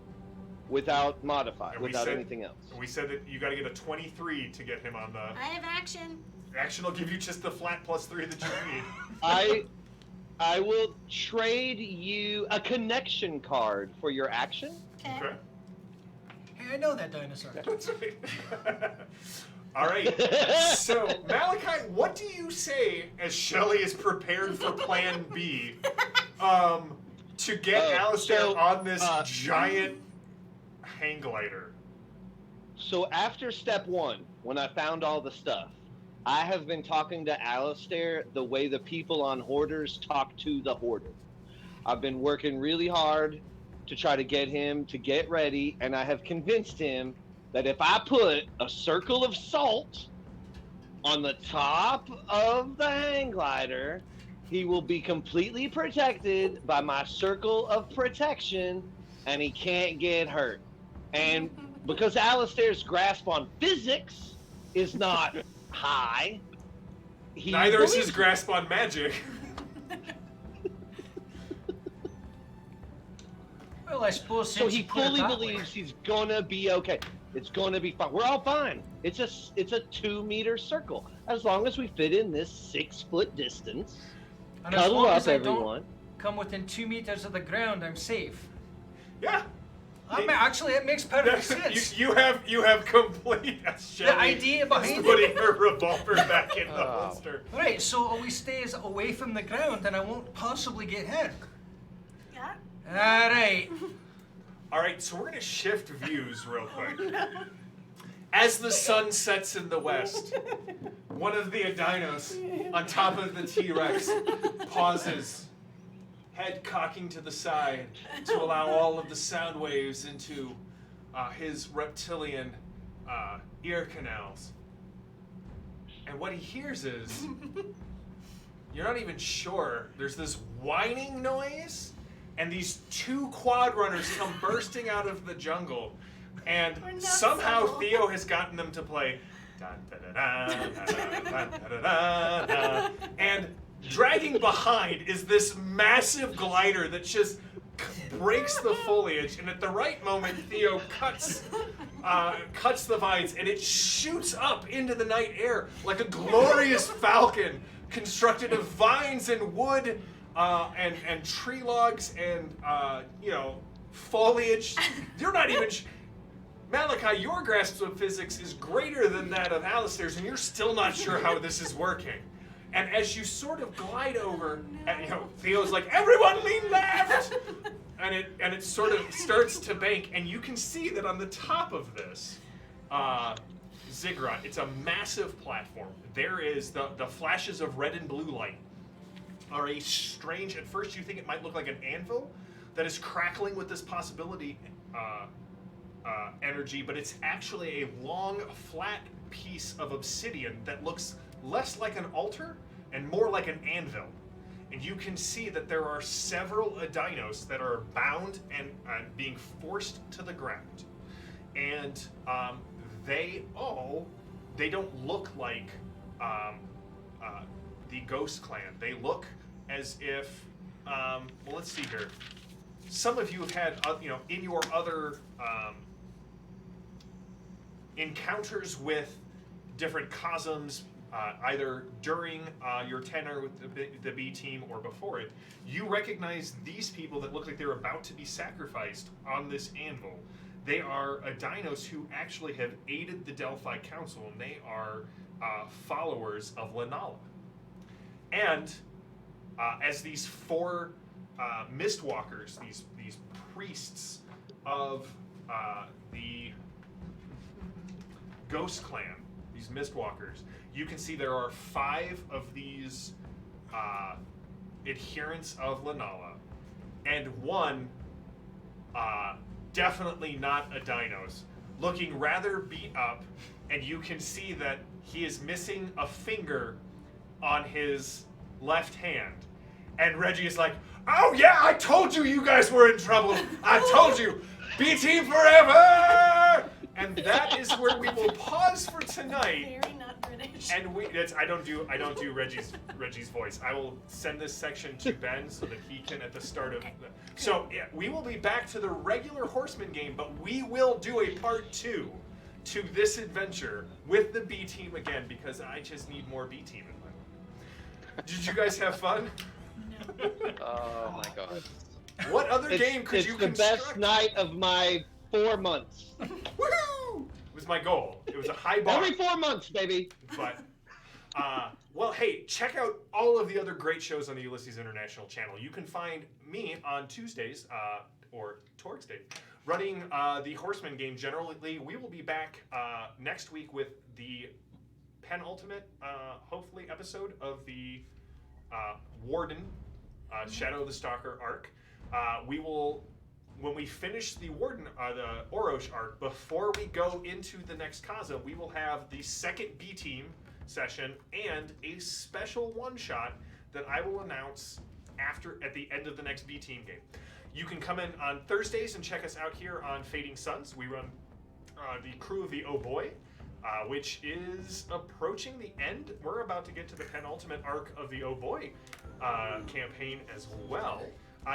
without modifier, And we without said- anything else. We said that you got to get a 23 to get him on the. I have action. Action will give you just the flat plus 3 that you need. I will trade you a connection card for your action. Okay. Okay. Hey, I know that dinosaur. That's right. All right. So, Malachi, what do you say as Shelly is prepared for Plan B to get Alistair so, on this giant hang glider? So after step 1, when I found all the stuff, I have been talking to Alistair the way the people on Hoarders talk to the Hoarder. I've been working really hard to try to get him to get ready, and I have convinced him that if I put a circle of salt on the top of the hang glider, he will be completely protected by my circle of protection, and he can't get hurt. And because Alistair's grasp on physics is not high, Neither is his grasp on magic. Well, I suppose So since he you put it fully that way. believes he's gonna be okay. It's gonna be fine. We're all fine. It's a 2-meter circle. As long as we fit in this 6-foot distance. And as Cuddle long up, as I everyone. don't come within 2 meters of the ground, I'm safe. Yeah. Actually, it makes perfect sense. You have complete. Shelly The idea behind is it. putting her revolver back in the Oh. holster. Right, so always stays away from the ground, and I won't possibly get hit. Yeah. All right. All right, so we're gonna shift views real quick. As the sun sets in the west, one of the dinos on top of the T-Rex pauses, head cocking to the side to allow all of the sound waves into his reptilian ear canals. And what he hears is, you're not even sure, there's this whining noise, and these 2 quad runners come bursting out of the jungle. And We're not somehow subtle. Theo has gotten them to play dun, da, da, da, da, da, da, da, da. And dragging behind is this massive glider that just breaks the foliage, and at the right moment Theo cuts the vines, and it shoots up into the night air like a glorious falcon constructed of vines and wood and tree logs and foliage. You're not even Malachi, your grasp of physics is greater than that of Alistair's, and you're still not sure how this is working. And as you sort of glide over, and, Theo's like, everyone lean left! and it sort of starts to bank, and you can see that on the top of this ziggurat, it's a massive platform. There is the flashes of red and blue light are a strange, at first you think it might look like an anvil that is crackling with this possibility energy, but it's actually a long, flat piece of obsidian that looks less like an altar and more like an anvil. And you can see that there are several Adinos that are bound and being forced to the ground. And they don't look like the Ghost Clan. They look as if, well, let's see here. Some of you have had, in your other encounters with different cosms, either during your tenure with the B team or before it, you recognize these people that look like they're about to be sacrificed on this anvil. They are Adinos who actually have aided the Delphi Council, and they are followers of Lenala. And as these four Mistwalkers, these priests of the Ghost Clan, these Mistwalkers, you can see there are 5 of these adherents of Lenala, and one definitely not a Dinos, looking rather beat up, and you can see that he is missing a finger on his left hand. And Reggie is like, oh yeah, I told you guys were in trouble. I told you. B-Team forever! And that is where we will pause for tonight. Very not British. And I don't do Reggie's voice. I will send this section to Ben so that he can at the start of so yeah, we will be back to the regular Horseman game, but we will do a part 2 to this adventure with the B team again, because I just need more B team in my life. Did you guys have fun? No. Oh my god. What other game could you construct? It's the best night of my 4 months. Woohoo! Was my goal. It was a high bar. Every 4 months, baby. But, well, hey, check out all of the other great shows on the Ulysses International channel. You can find me on Tuesdays, or Torg's Day, running the Horseman game generally. We will be back next week with the penultimate, hopefully, episode of the Warden, Shadow of the Stalker arc. We will, when we finish the Warden, the Orosh arc, before we go into the next Kaza, we will have the second B team session and a special one-shot that I will announce at the end of the next B team game. You can come in on Thursdays and check us out here on Fading Suns. We run the crew of the Oh Boy, which is approaching the end. We're about to get to the penultimate arc of the Oh Boy campaign as well.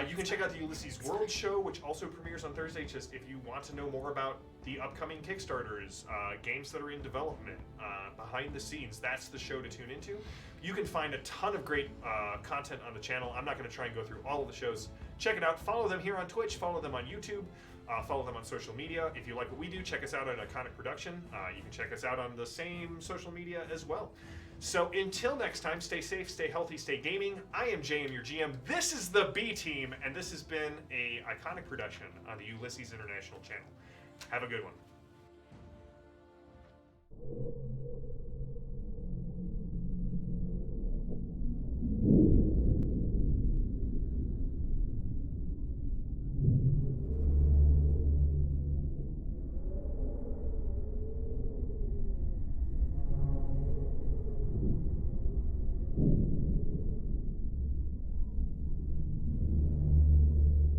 You can check out the Ulysses World Show, which also premieres on Thursday, just if you want to know more about the upcoming Kickstarters, games that are in development, behind the scenes. That's the show to tune into. You can find a ton of great content on the channel. I'm not going to try and go through all of the shows. Check it out. Follow them here on Twitch. Follow them on YouTube. Follow them on social media. If you like what we do, check us out on Iconic Production. You can check us out on the same social media as well. So until next time, stay safe, stay healthy, stay gaming. I am JM, your GM. This is the B Team, and this has been a Iconic Production on the Ulysses International channel. Have a good one.